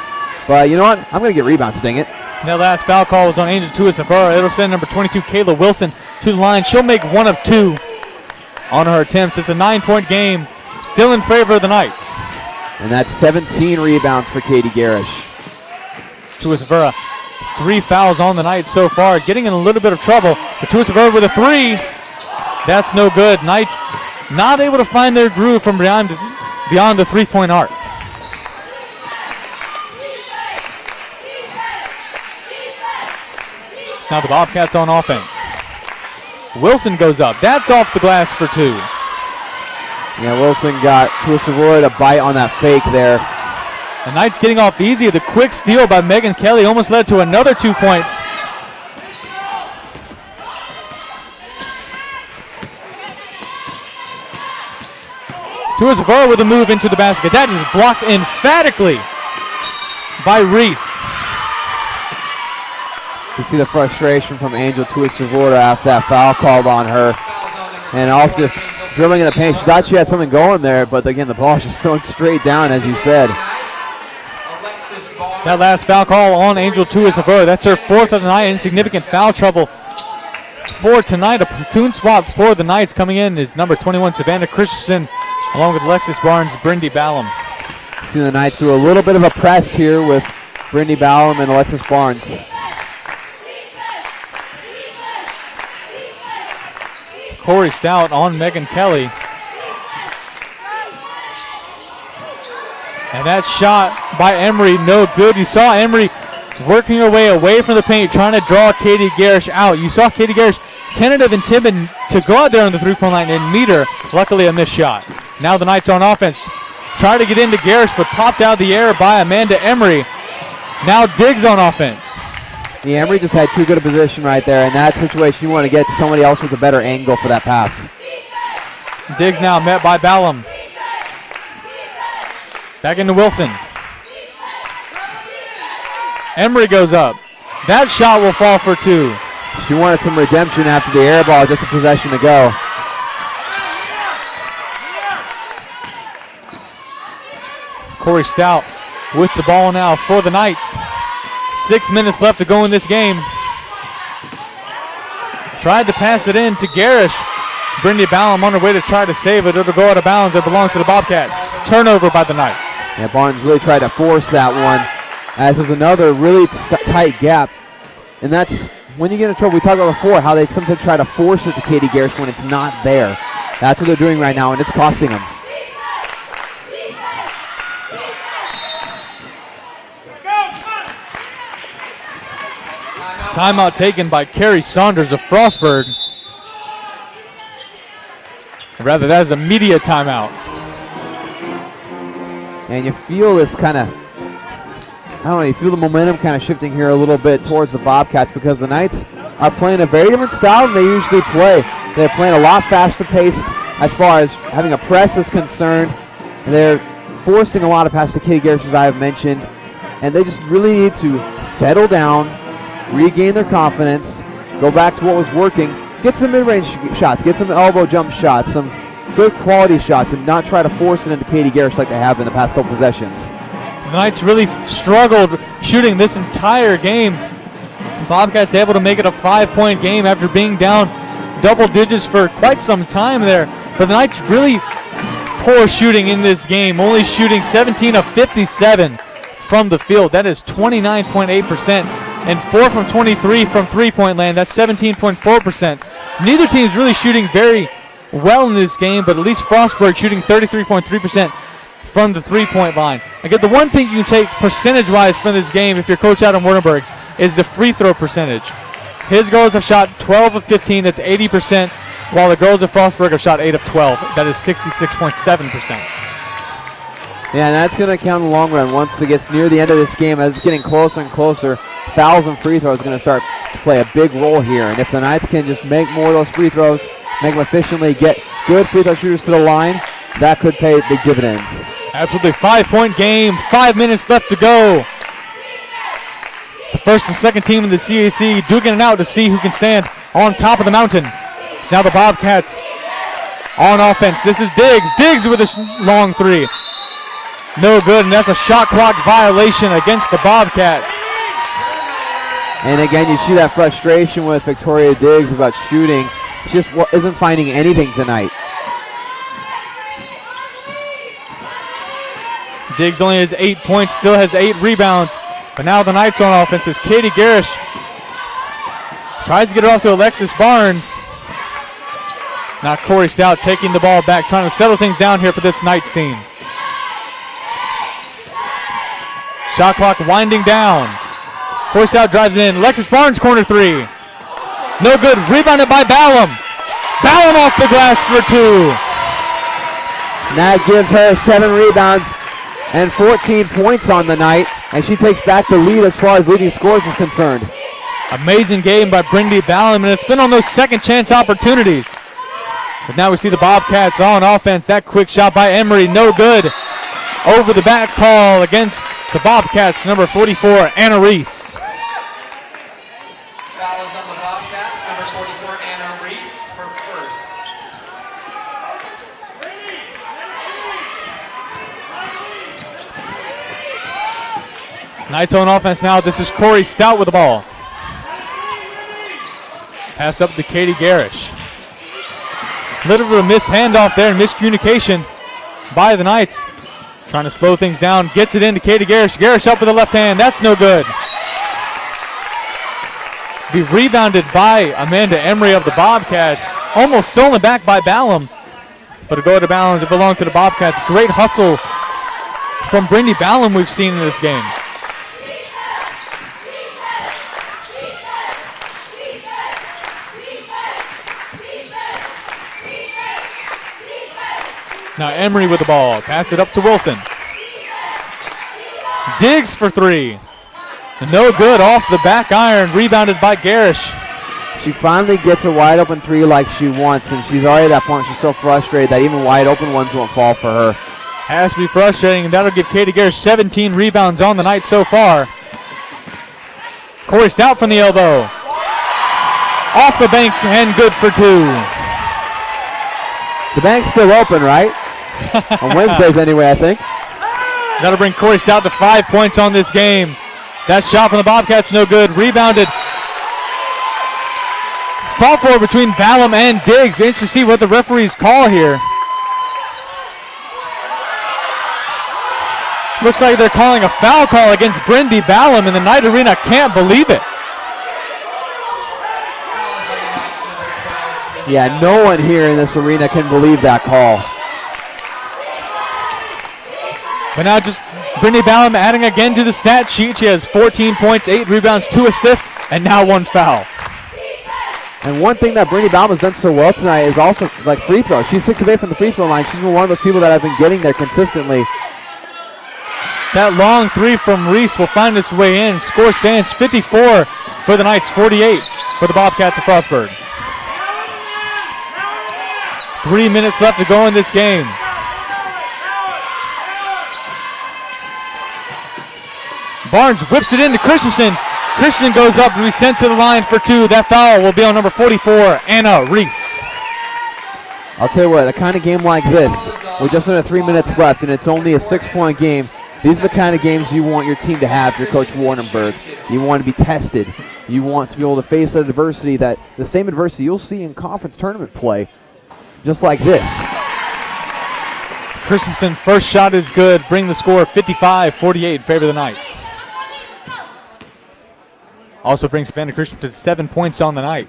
but you know what? I'm going to get rebounds, dang it. And that last foul call was on Angel Tuisavera. It'll send number 22, Kayla Wilson, to the line. She'll make 1 of 2 on her attempts. It's a 9-point game, still in favor of the Knights. And that's 17 rebounds for Katie Garish. Tuisavera, 3 fouls on the night so far, getting in a little bit of trouble. But Tuisavera with a 3. That's no good. Knights not able to find their groove from beyond the 3-point arc. Now the Bobcats on offense. Wilson goes up. That's off the glass for 2. Yeah, Wilson got Tuisavera to bite on that fake there. The Knights getting off easy. The quick steal by Megan Kelly almost led to another 2 points. Tuisavera with a move into the basket. That is blocked emphatically by Reese. You see the frustration from Angel Tuisavera after that foul called on her. And also just dribbling in the paint. She thought she had something going there, but again, the ball just thrown straight down, as you said. That last foul call on Angel Tuisavera. That's her 4th of the night. Insignificant foul trouble for tonight. A platoon swap for the Knights. Coming in is number 21, Savannah Christensen, along with Alexis Barnes, Brindy Ballum. See the Knights do a little bit of a press here with Brindy Ballum and Alexis Barnes. Corey Stout on Megan Kelly. And that shot by Emery, no good. You saw Emery working her way away from the paint, trying to draw Katie Garish out. You saw Katie Garish tentative and timid to go out there on the 3-point line and meet her. Luckily, a missed shot. Now the Knights on offense. Try to get into Garish, but popped out of the air by Amanda Emery. Now Diggs on offense. Yeah, Emery just had too good a position right there. In that situation, you want to get to somebody else with a better angle for that pass. Diggs now met by Ballum. Back into Wilson. Emery goes up. That shot will fall for 2. She wanted some redemption after the air ball, just a possession to go. Corey Stout with the ball now for the Knights. 6 minutes left to go in this game. Tried to pass it in to Garish. Brindy Ballum on her way to try to save it. It'll go out of bounds. It belongs to the Bobcats. Turnover by the Knights. Yeah, Barnes really tried to force that one, as was another really tight gap. And that's when you get in trouble. We talked about before how they sometimes try to force it to Katie Garish when it's not there. That's what they're doing right now, and it's costing them. Timeout taken by Carrie Saunders of Frostburg. Rather, that is a media timeout. And you feel this kind of, I don't know, you feel the momentum kind of shifting here a little bit towards the Bobcats, because the Knights are playing a very different style than they usually play. They're playing a lot faster paced as far as having a press is concerned. And they're forcing a lot of passes to Katie Garish, as I have mentioned. And they just really need to settle down, regain their confidence, go back to what was working, get some mid-range shots, get some elbow jump shots, some good quality shots, and not try to force it into Katie Garish like they have in the past couple possessions. The Knights really struggled shooting this entire game. Bobcats able to make it a 5-point game after being down double digits for quite some time there. But the Knights really poor shooting in this game, only shooting 17 of 57 from the field. That is 29.8%. And 4 from 23 from 3-point land. That's 17.4%. Neither team's really shooting very well in this game, but at least Frostburg shooting 33.3% from the 3-point line. Again, the one thing you can take percentage-wise from this game, if you're Coach Adam Wurtenberg, is the free throw percentage. His girls have shot 12 of 15. That's 80%, while the girls of Frostburg have shot 8 of 12. That is 66.7%. Yeah, and that's going to count in the long run once it gets near the end of this game. As it's getting closer and closer, fouls and free throws are going to start to play a big role here. And if the Knights can just make more of those free throws, make them efficiently, get good free throw shooters to the line, that could pay big dividends. Absolutely. 5-point game, 5 minutes left to go. The first and second team in the CAC duking it out to see who can stand on top of the mountain. It's now the Bobcats on offense. This is Diggs. Diggs with a long 3. No good, and that's a shot clock violation against the Bobcats. And again, you see that frustration with Victoria Diggs about shooting. She just isn't finding anything tonight. Diggs only has 8 points, still has 8 rebounds. But now the Knights on offense is Katie Garish. Tries to get it off to Alexis Barnes. Now Corey Stout taking the ball back, trying to settle things down here for this Knights team. Shot clock winding down. Corey Stout drives it in. Alexis Barnes, corner 3. No good. Rebounded by Ballum. Ballum off the glass for 2. And that gives her 7 rebounds and 14 points on the night, and she takes back the lead as far as leading scores is concerned. Amazing game by Brindy Ballum, and it's been on those second chance opportunities. But now we see the Bobcats on offense. That quick shot by Emery, no good. Over the back call against the Bobcats, number 44, Anna Reese. Foul is on the Bobcats, number 44, Anna Reese, her first. Knights on offense now. This is Corey Stout with the ball. Pass up to Katie Garish. Little bit of a missed handoff there and miscommunication by the Knights. Trying to slow things down. Gets it into Katie Garish. Garish up with the left hand. That's no good. Be rebounded by Amanda Emery of the Bobcats. Almost stolen back by Ballum. But to go to Ballum, it belonged to the Bobcats. Great hustle from Brindy Ballum we've seen in this game. Now Emery with the ball. Pass it up to Wilson. Diggs for 3. No good off the back iron. Rebounded by Garish. She finally gets a wide open 3 like she wants, and she's already at that point. She's so frustrated that even wide open ones won't fall for her. Has to be frustrating, and that'll give Katie Garish 17 rebounds on the night so far. Corey Stout from the elbow. Off the bank and good for 2. The bank's still open, right? On Wednesdays anyway, I think. That'll bring Corey Stout to 5 points on this game. That shot from the Bobcats, no good. Rebounded. Fought for between Ballum and Diggs. Be interested to see what the referees call here. Looks like they're calling a foul call against Brindy Ballum, and the Knight Arena can't believe it. Yeah, no one here in this arena can believe that call. But now just Brindy Ballum adding again to the stat sheet. She has 14 points, 8 rebounds, 2 assists, and now 1 foul. And one thing that Brindy Ballum has done so well tonight is also like free throws. She's 6 of 8 from the free throw line. She's been one of those people that have been getting there consistently. That long 3 from Reese will find its way in. Score stands 54 for the Knights, 48 for the Bobcats of Frostburg. 3 minutes left to go in this game. Barnes whips it into Christensen. Christensen goes up to be sent to the line for 2. That foul will be on number 44, Anna Reese. I'll tell you what, a kind of game like this, with just under 3 minutes left and it's only a 6-point game, these are the kind of games you want your team to have, your Coach Wardenberg. You want to be tested. You want to be able to face that adversity, that the same adversity you'll see in conference tournament play, just like this. Christensen, first shot is good. Bring the score 55-48 in favor of the Knights. Also brings Savannah Christensen to 7 points on the night.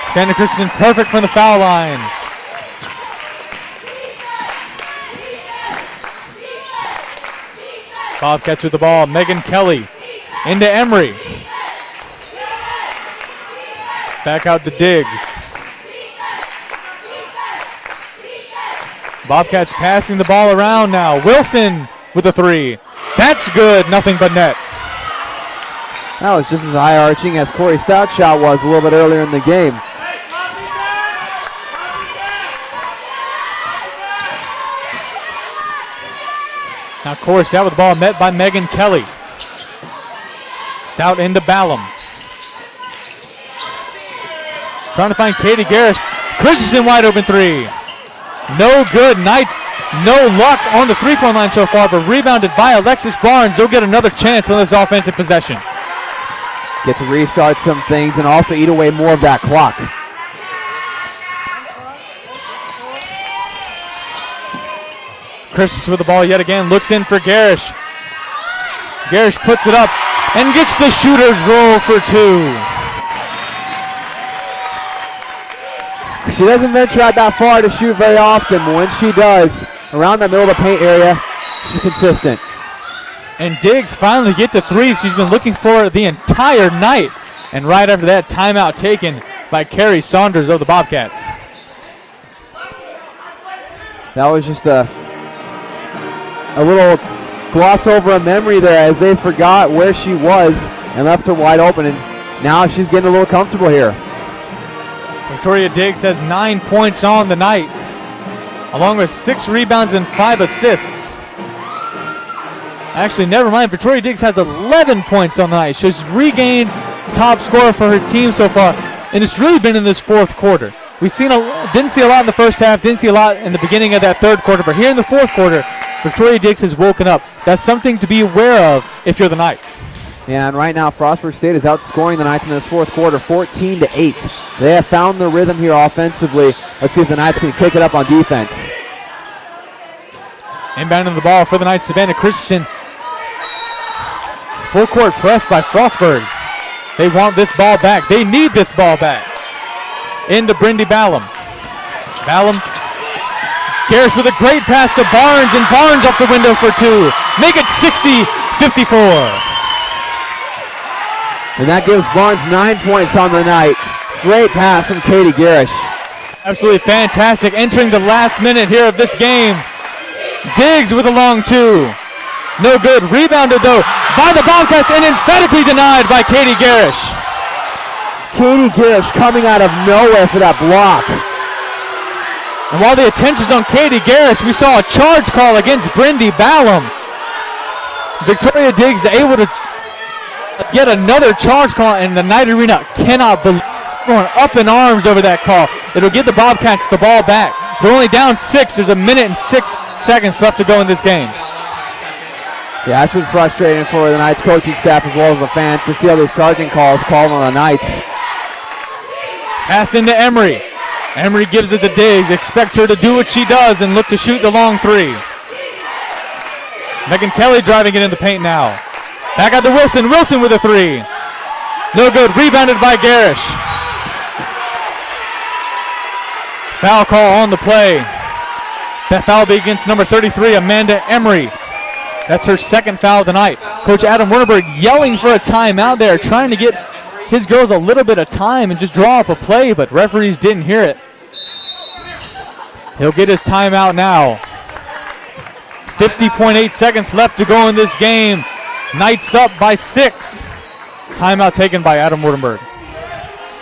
Savannah Christensen perfect from the foul line. Bobcats with the ball. Megan Kelly into Emery. Back out to Diggs. Bobcats passing the ball around now. Wilson with a 3. That's good, nothing but net. That was just as high-arching as Corey Stout's shot was a little bit earlier in the game. Now Corey Stout with the ball, met by Megan Kelly. Stout into Ballum. Trying to find Katie Garish. Christensen wide open 3. No good. Knights No luck on the three-point line so far, but rebounded by Alexis Barnes. They'll get another chance on this offensive possession. Get to restart some things and also eat away more of that clock. Christensen with the ball yet again, looks in for Garish. Garish puts it up and gets the shooter's roll for two. She doesn't venture out that far to shoot very often, but when she does, around the middle of the paint area, she's consistent. And Diggs finally get to three. She's been looking for it the entire night. And right after that, timeout taken by Carrie Saunders of the Bobcats. That was just a little gloss over a memory there as they forgot where she was and left her wide open, and now she's getting a little comfortable here. Victoria Diggs has 9 points on the night, along with 6 rebounds and 5 assists. Actually, never mind. Victoria Diggs has 11 points on the night. She's regained top scorer for her team so far, and it's really been in this fourth quarter. Didn't see a lot in the first half, didn't see a lot in the beginning of that third quarter, but here in the fourth quarter, Victoria Diggs has woken up. That's something to be aware of if you're the Knights. Yeah, and right now, Frostburg State is outscoring the Knights in this fourth quarter, 14-8. They have found their rhythm here offensively. Let's see if the Knights can kick it up on defense. Inbounding the ball for the Knights, Savannah Christensen. Full court press by Frostburg. They want this ball back. They need this ball back. Into Brindy Ballum. Ballum. Garish with a great pass to Barnes, and Barnes off the window for two. Make it 60-54. And that gives Barnes 9 points on the night. Great pass from Katie Garish. Absolutely fantastic. Entering the last minute here of this game. Diggs with a long two. No good. Rebounded, though, by the Bobcats and emphatically denied by Katie Garish. Katie Garish coming out of nowhere for that block. And while the attention's on Katie Garish, we saw a charge call against Brindy Ballum. Victoria Diggs able to get another charge call, and the Knight Arena cannot believe going up in arms over that call. It'll give the Bobcats the ball back. They're only down 6. There's a minute and 6 seconds left to go in this game. Yeah, that's been frustrating for the Knights coaching staff as well as the fans to see all these charging calls called on the Knights. Pass into Emery. Emery gives it to Diggs. Expect her to do what she does and look to shoot the long three. Megan Kelly driving it in the paint now. Back out to Wilson. Wilson with a three. No good. Rebounded by Garish. Foul call on the play. That foul will be against number 33, Amanda Emery. That's her second foul of the night. Coach Adam Wernerberg yelling for a timeout there, trying to get his girls a little bit of time and just draw up a play, but referees didn't hear it. He'll get his timeout now. 50.8 seconds left to go in this game. Knights up by 6. Timeout taken by Adam Wernerberg.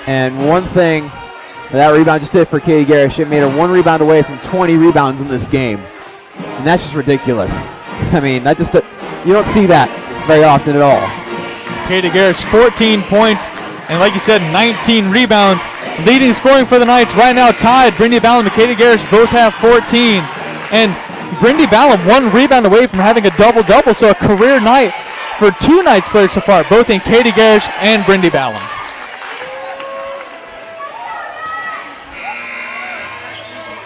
And one thing that rebound just did for Katie Garish, it made her 1 rebound away from 20 rebounds in this game. And that's just ridiculous. I mean, you don't see that very often at all. Katie Garish, 14 points, and like you said, 19 rebounds. Leading scoring for the Knights right now tied. Brindy Ballum and Katie Garish both have 14. And Brindy Ballum 1 rebound away from having a double-double, so a career night for 2 Knights players so far, both in Katie Garish and Brindy Ballum.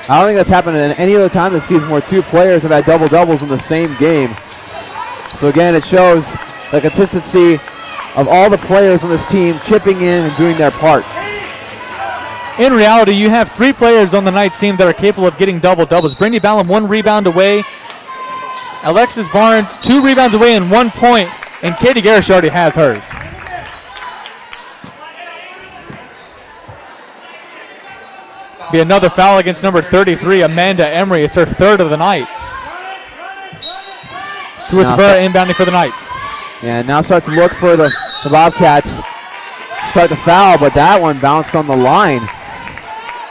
I don't think that's happened in any other time this season where 2 players have had double-doubles in the same game. So again, it shows the consistency of all the players on this team chipping in and doing their part. In reality, you have 3 players on the Knights team that are capable of getting double-doubles. Brindy Ballum 1 rebound away. Alexis Barnes 2 rebounds away and 1 point. And Katie Garish already has hers. Be another foul against number 33, Amanda Emery. It's her 3rd of the night. Tua Severa inbounding for the Knights. Yeah, now start to look for the Bobcats. Start to foul, but that one bounced on the line.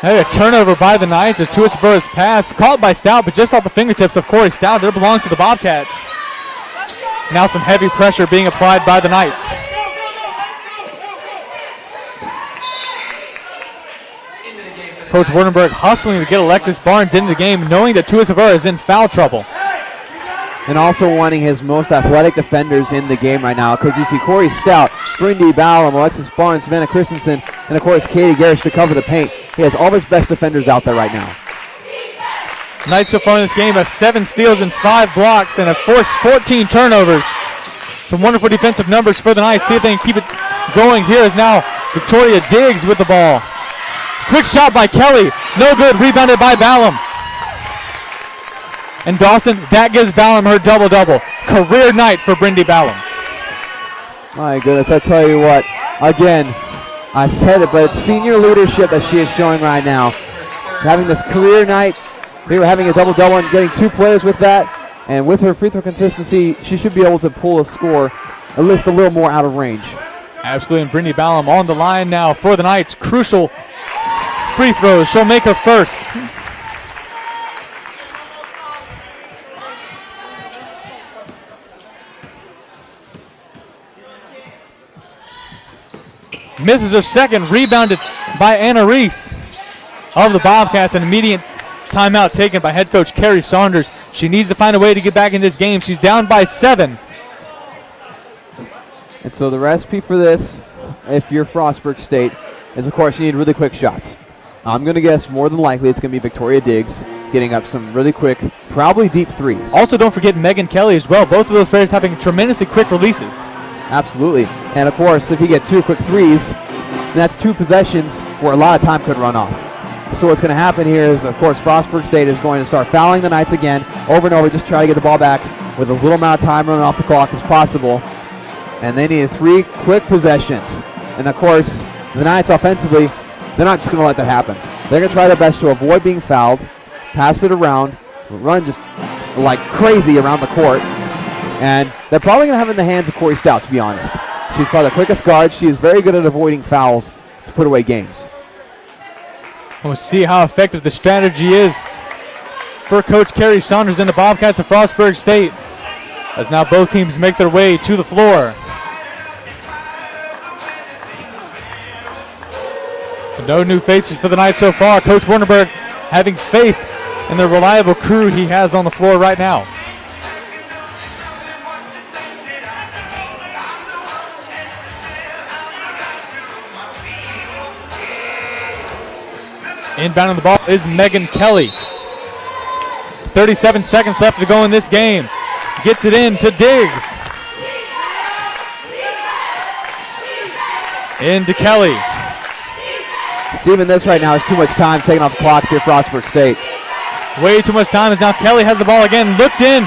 Hey, a turnover by the Knights as Tua Severa's pass caught by Stout, but just off the fingertips of Corey Stout. It belonged to the Bobcats. Now some heavy pressure being applied by the Knights. Into the game for Coach Wurdenberg hustling to get Alexis Barnes into the game, knowing that Tuisaver is in foul trouble. And also wanting his most athletic defenders in the game right now. Because you see Corey Stout, Brindy Ballum, Alexis Barnes, Savannah Christensen, and of course Katie Garish to cover the paint. He has all of his best defenders out there right now. Knights so far in this game have 7 steals and 5 blocks and have forced 14 turnovers. Some wonderful defensive numbers for the Knights. See if they can keep it going. Here is now Victoria Diggs with the ball. Quick shot by Kelly. No good. Rebounded by Ballum. And Dawson, that gives Ballum her double-double. Career night for Brindy Ballum. My goodness, I tell you what. Again, I said it, but it's senior leadership that she is showing right now. Having this career night, they were having a double-double and getting 2 players with that. And with her free throw consistency, she should be able to pull a score at least a little more out of range. Absolutely, and Brindy Ballum on the line now for the Knights. Crucial free throws. She'll make her first. Misses her second, rebounded by Anna Reese of the Bobcats. An immediate timeout taken by head coach Carrie Saunders. She needs to find a way to get back in this game. She's down by 7. And so the recipe for this, if you're Frostburg State, is of course you need really quick shots. I'm going to guess more than likely it's going to be Victoria Diggs getting up some really quick, probably deep threes. Also, don't forget Megan Kelly as well. Both of those players having tremendously quick releases. Absolutely. And of course, if you get 2 quick threes, then that's 2 possessions where a lot of time could run off. So what's going to happen here is, of course, Frostburg State is going to start fouling the Knights again, over and over, just try to get the ball back with as little amount of time running off the clock as possible. And they need 3 quick possessions. And of course, the Knights offensively, they're not just going to let that happen. They're going to try their best to avoid being fouled, pass it around, run just like crazy around the court. And they're probably going to have it in the hands of Corey Stout, to be honest. She's probably the quickest guard. She is very good at avoiding fouls to put away games. We'll see how effective the strategy is for Coach Carrie Saunders and the Bobcats of Frostburg State, as now both teams make their way to the floor. No new faces for the night so far. Coach Wurdenberg having faith in the reliable crew he has on the floor right now. Inbound on the ball is Megan Kelly. 37 seconds left to go in this game. Gets it in to Diggs. Into Kelly. See, even this right now is too much time taken off the clock here for Frostburg State. Way too much time as now Kelly has the ball again. Looked in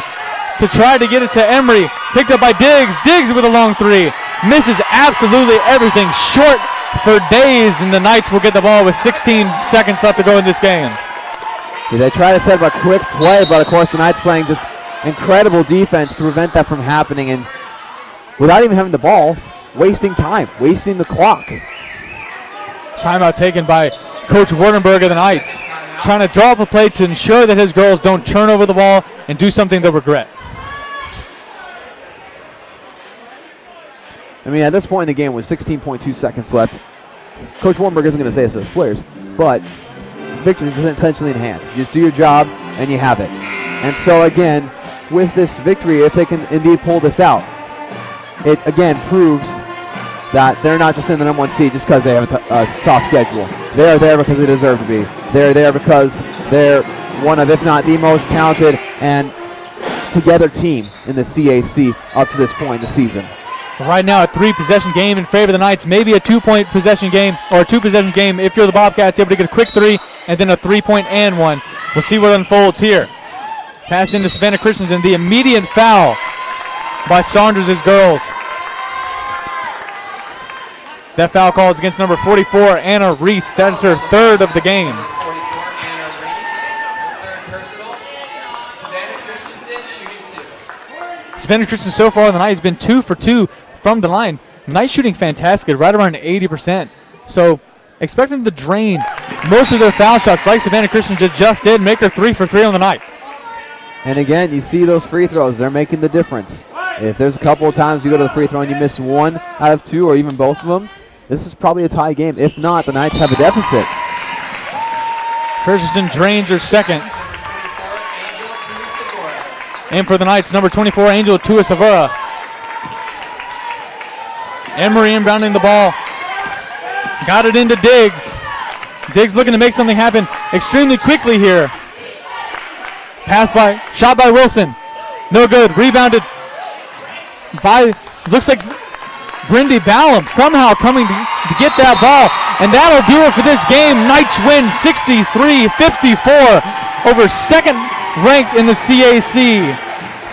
to try to get it to Emery. Picked up by Diggs. Diggs with a long 3. Misses absolutely everything. Short for days, and the Knights will get the ball with 16 seconds left to go in this game. They try to set up a quick play, but of course the Knights playing just incredible defense to prevent that from happening, and without even having the ball, wasting time, wasting the clock. Timeout taken by Coach Wurdenberg of the Knights, trying to draw up a play to ensure that his girls don't turn over the ball and do something they'll regret. I mean, at this point in the game with 16.2 seconds left, Coach Wurdenberg isn't going to say this to his players, but victory is essentially in hand. You just do your job, and you have it. And so, again, with this victory, if they can indeed pull this out, it, again, proves that they're not just in the #1 seed just because they have a soft schedule. They're there because they deserve to be. They're there because they're one of, if not the most talented and together team in the CAC up to this point in the season. Right now, a 3-possession game in favor of the Knights. Maybe a 2-point possession game or a 2-possession game if you're the Bobcats, able to get a quick 3 and then a 3-point and 1. We'll see what unfolds here. Pass into Savannah Christensen. The immediate foul by Saunders' girls. That foul call is against number 44, Anna Reese. That is her 3rd of the game. 44, Anna Reese, third personal. Savannah Christensen shooting 2. Savannah Christensen so far on the night has been 2 for 2 from the line. Night shooting fantastic, right around 80%. So expect them to drain most of their foul shots like Savannah Christensen just did, make her 3 for 3 on the night. And again, you see those free throws. They're making the difference. If there's a couple of times you go to the free throw and you miss 1 out of 2 or even both of them, this is probably a tie game. If not, the Knights have a deficit. Christensen drains her second. And for the Knights, number 24, Angel Tuisavura. Emery inbounding the ball. Got it into Diggs. Diggs looking to make something happen extremely quickly here. Shot by Wilson. No good. Rebounded by, looks like Brindy Ballum somehow coming to get that ball. And that'll do it for this game. Knights win 63-54 over second ranked in the CAC,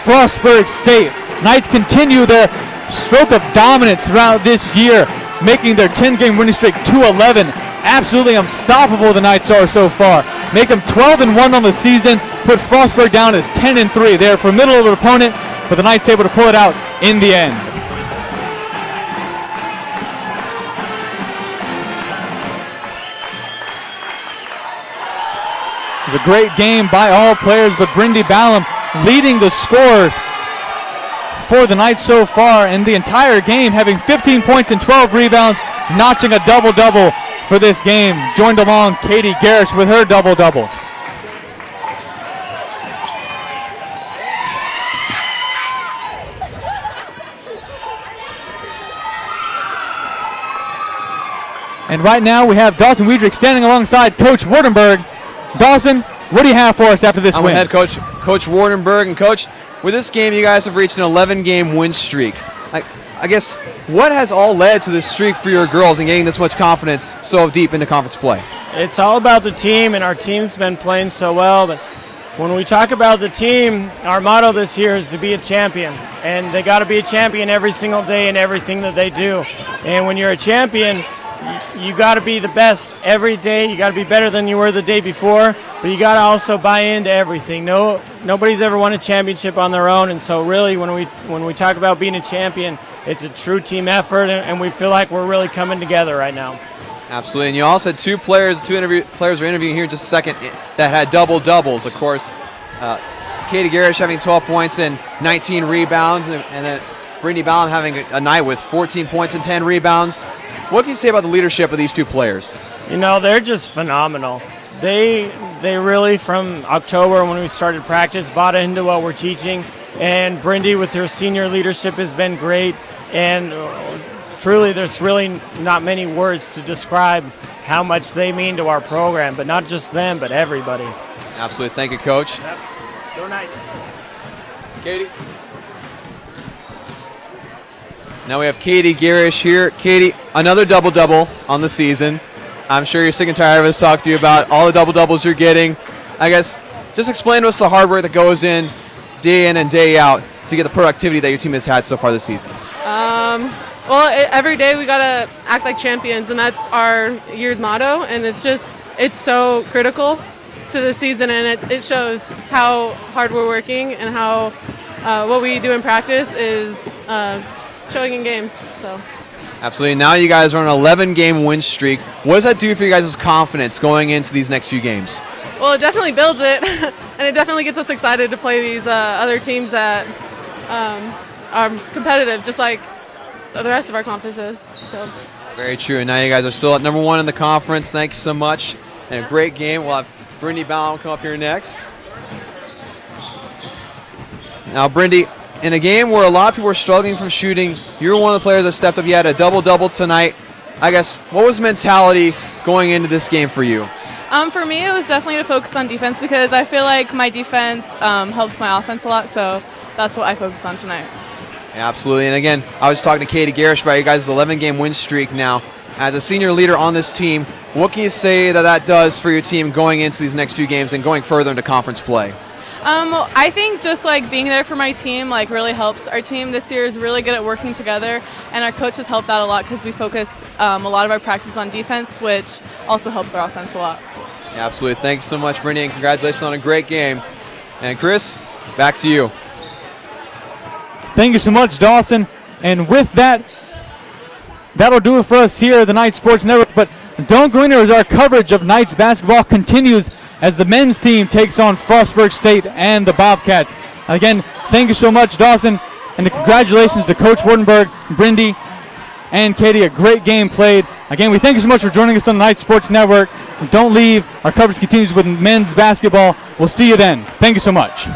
Frostburg State. Knights continue their stroke of dominance throughout this year, making their 10-game winning streak 2-11. Absolutely unstoppable the Knights are so far. Make them 12-1 on the season, put Frostburg down as 10-3. They're a formidable opponent, but the Knights able to pull it out in the end. It was a great game by all players, but Brindy Ballum leading the scores for the Knights so far, and the entire game having 15 points and 12 rebounds, notching a double-double for this game. Joined along Katie Garish with her double-double. And right now we have Dawson Wiedrich standing alongside Coach Wardenberg. Dawson, what do you have for us after this I'm win? with head coach, Coach Wardenberg. And Coach, with this game, you guys have reached an 11-game win streak. I guess, what has all led to this streak for your girls and getting this much confidence so deep into conference play? It's all about the team, and our team's been playing so well. But when we talk about the team, our motto this year is to be a champion. And they got to be a champion every single day in everything that they do. And when you're a champion, you got to be the best every day. You got to be better than you were the day before, but you got to also buy into everything. Nobody's ever won a championship on their own, and so really when we talk about being a champion, it's a true team effort, and we feel like we're really coming together right now. Absolutely, and you also had two players we're interviewing here in just a second that had double-doubles. Of course, Katie Garish having 12 points and 19 rebounds, and then Brindy Ballum having a night with 14 points and 10 rebounds. What can you say about the leadership of these two players? You know, they're just phenomenal. They really, from October when we started practice, bought into what we're teaching. And Brindy, with her senior leadership, has been great. And truly, there's really not many words to describe how much they mean to our program, but not just them, but everybody. Absolutely. Thank you, Coach. Yep. Go Knights. Katie? Now we have Katie Garish here. Katie, another double-double on the season. I'm sure you're sick and tired of us talking to you about all the double-doubles you're getting. I guess just explain to us the hard work that goes in and day out to get the productivity that your team has had so far this season. Every day we got to act like champions, and that's our year's motto, and it's so critical to the season, and it shows how hard we're working and how what we do in practice is showing in games. So. Absolutely. Now you guys are on an 11-game win streak. What does that do for you guys' confidence going into these next few games? Well, it definitely builds it, and it definitely gets us excited to play these other teams that are competitive, just like the rest of our conferences. So. Very true. And now you guys are still at number 1 in the conference. Thank you so much. And a great game. We'll have Brindy Ballum come up here next. Now, Brindy, in a game where a lot of people were struggling from shooting, you were one of the players that stepped up. You had a double-double tonight. I guess, what was the mentality going into this game for you? For me, it was definitely to focus on defense because I feel like my defense helps my offense a lot, so that's what I focused on tonight. Yeah, absolutely. And again, I was talking to Katie Garish about you guys' 11-game win streak now. As a senior leader on this team, what can you say that does for your team going into these next few games and going further into conference play? I think just like being there for my team like really helps. Our team this year is really good at working together, and our coach has helped out a lot because we focus a lot of our practice on defense, which also helps our offense a lot. Yeah, absolutely. Thanks so much, Brindy, and congratulations on a great game. And Chris, back to you. Thank you so much, Dawson. And with that, that'll do it for us here at the Knights Sports Network. But don't go anywhere as our coverage of Knights basketball continues as the men's team takes on Frostburg State and the Bobcats. Again, thank you so much, Dawson, and congratulations to Coach Wardenberg, Brindy, and Katie. A great game played. Again, we thank you so much for joining us on the Knights Sports Network. Don't leave. Our coverage continues with men's basketball. We'll see you then. Thank you so much.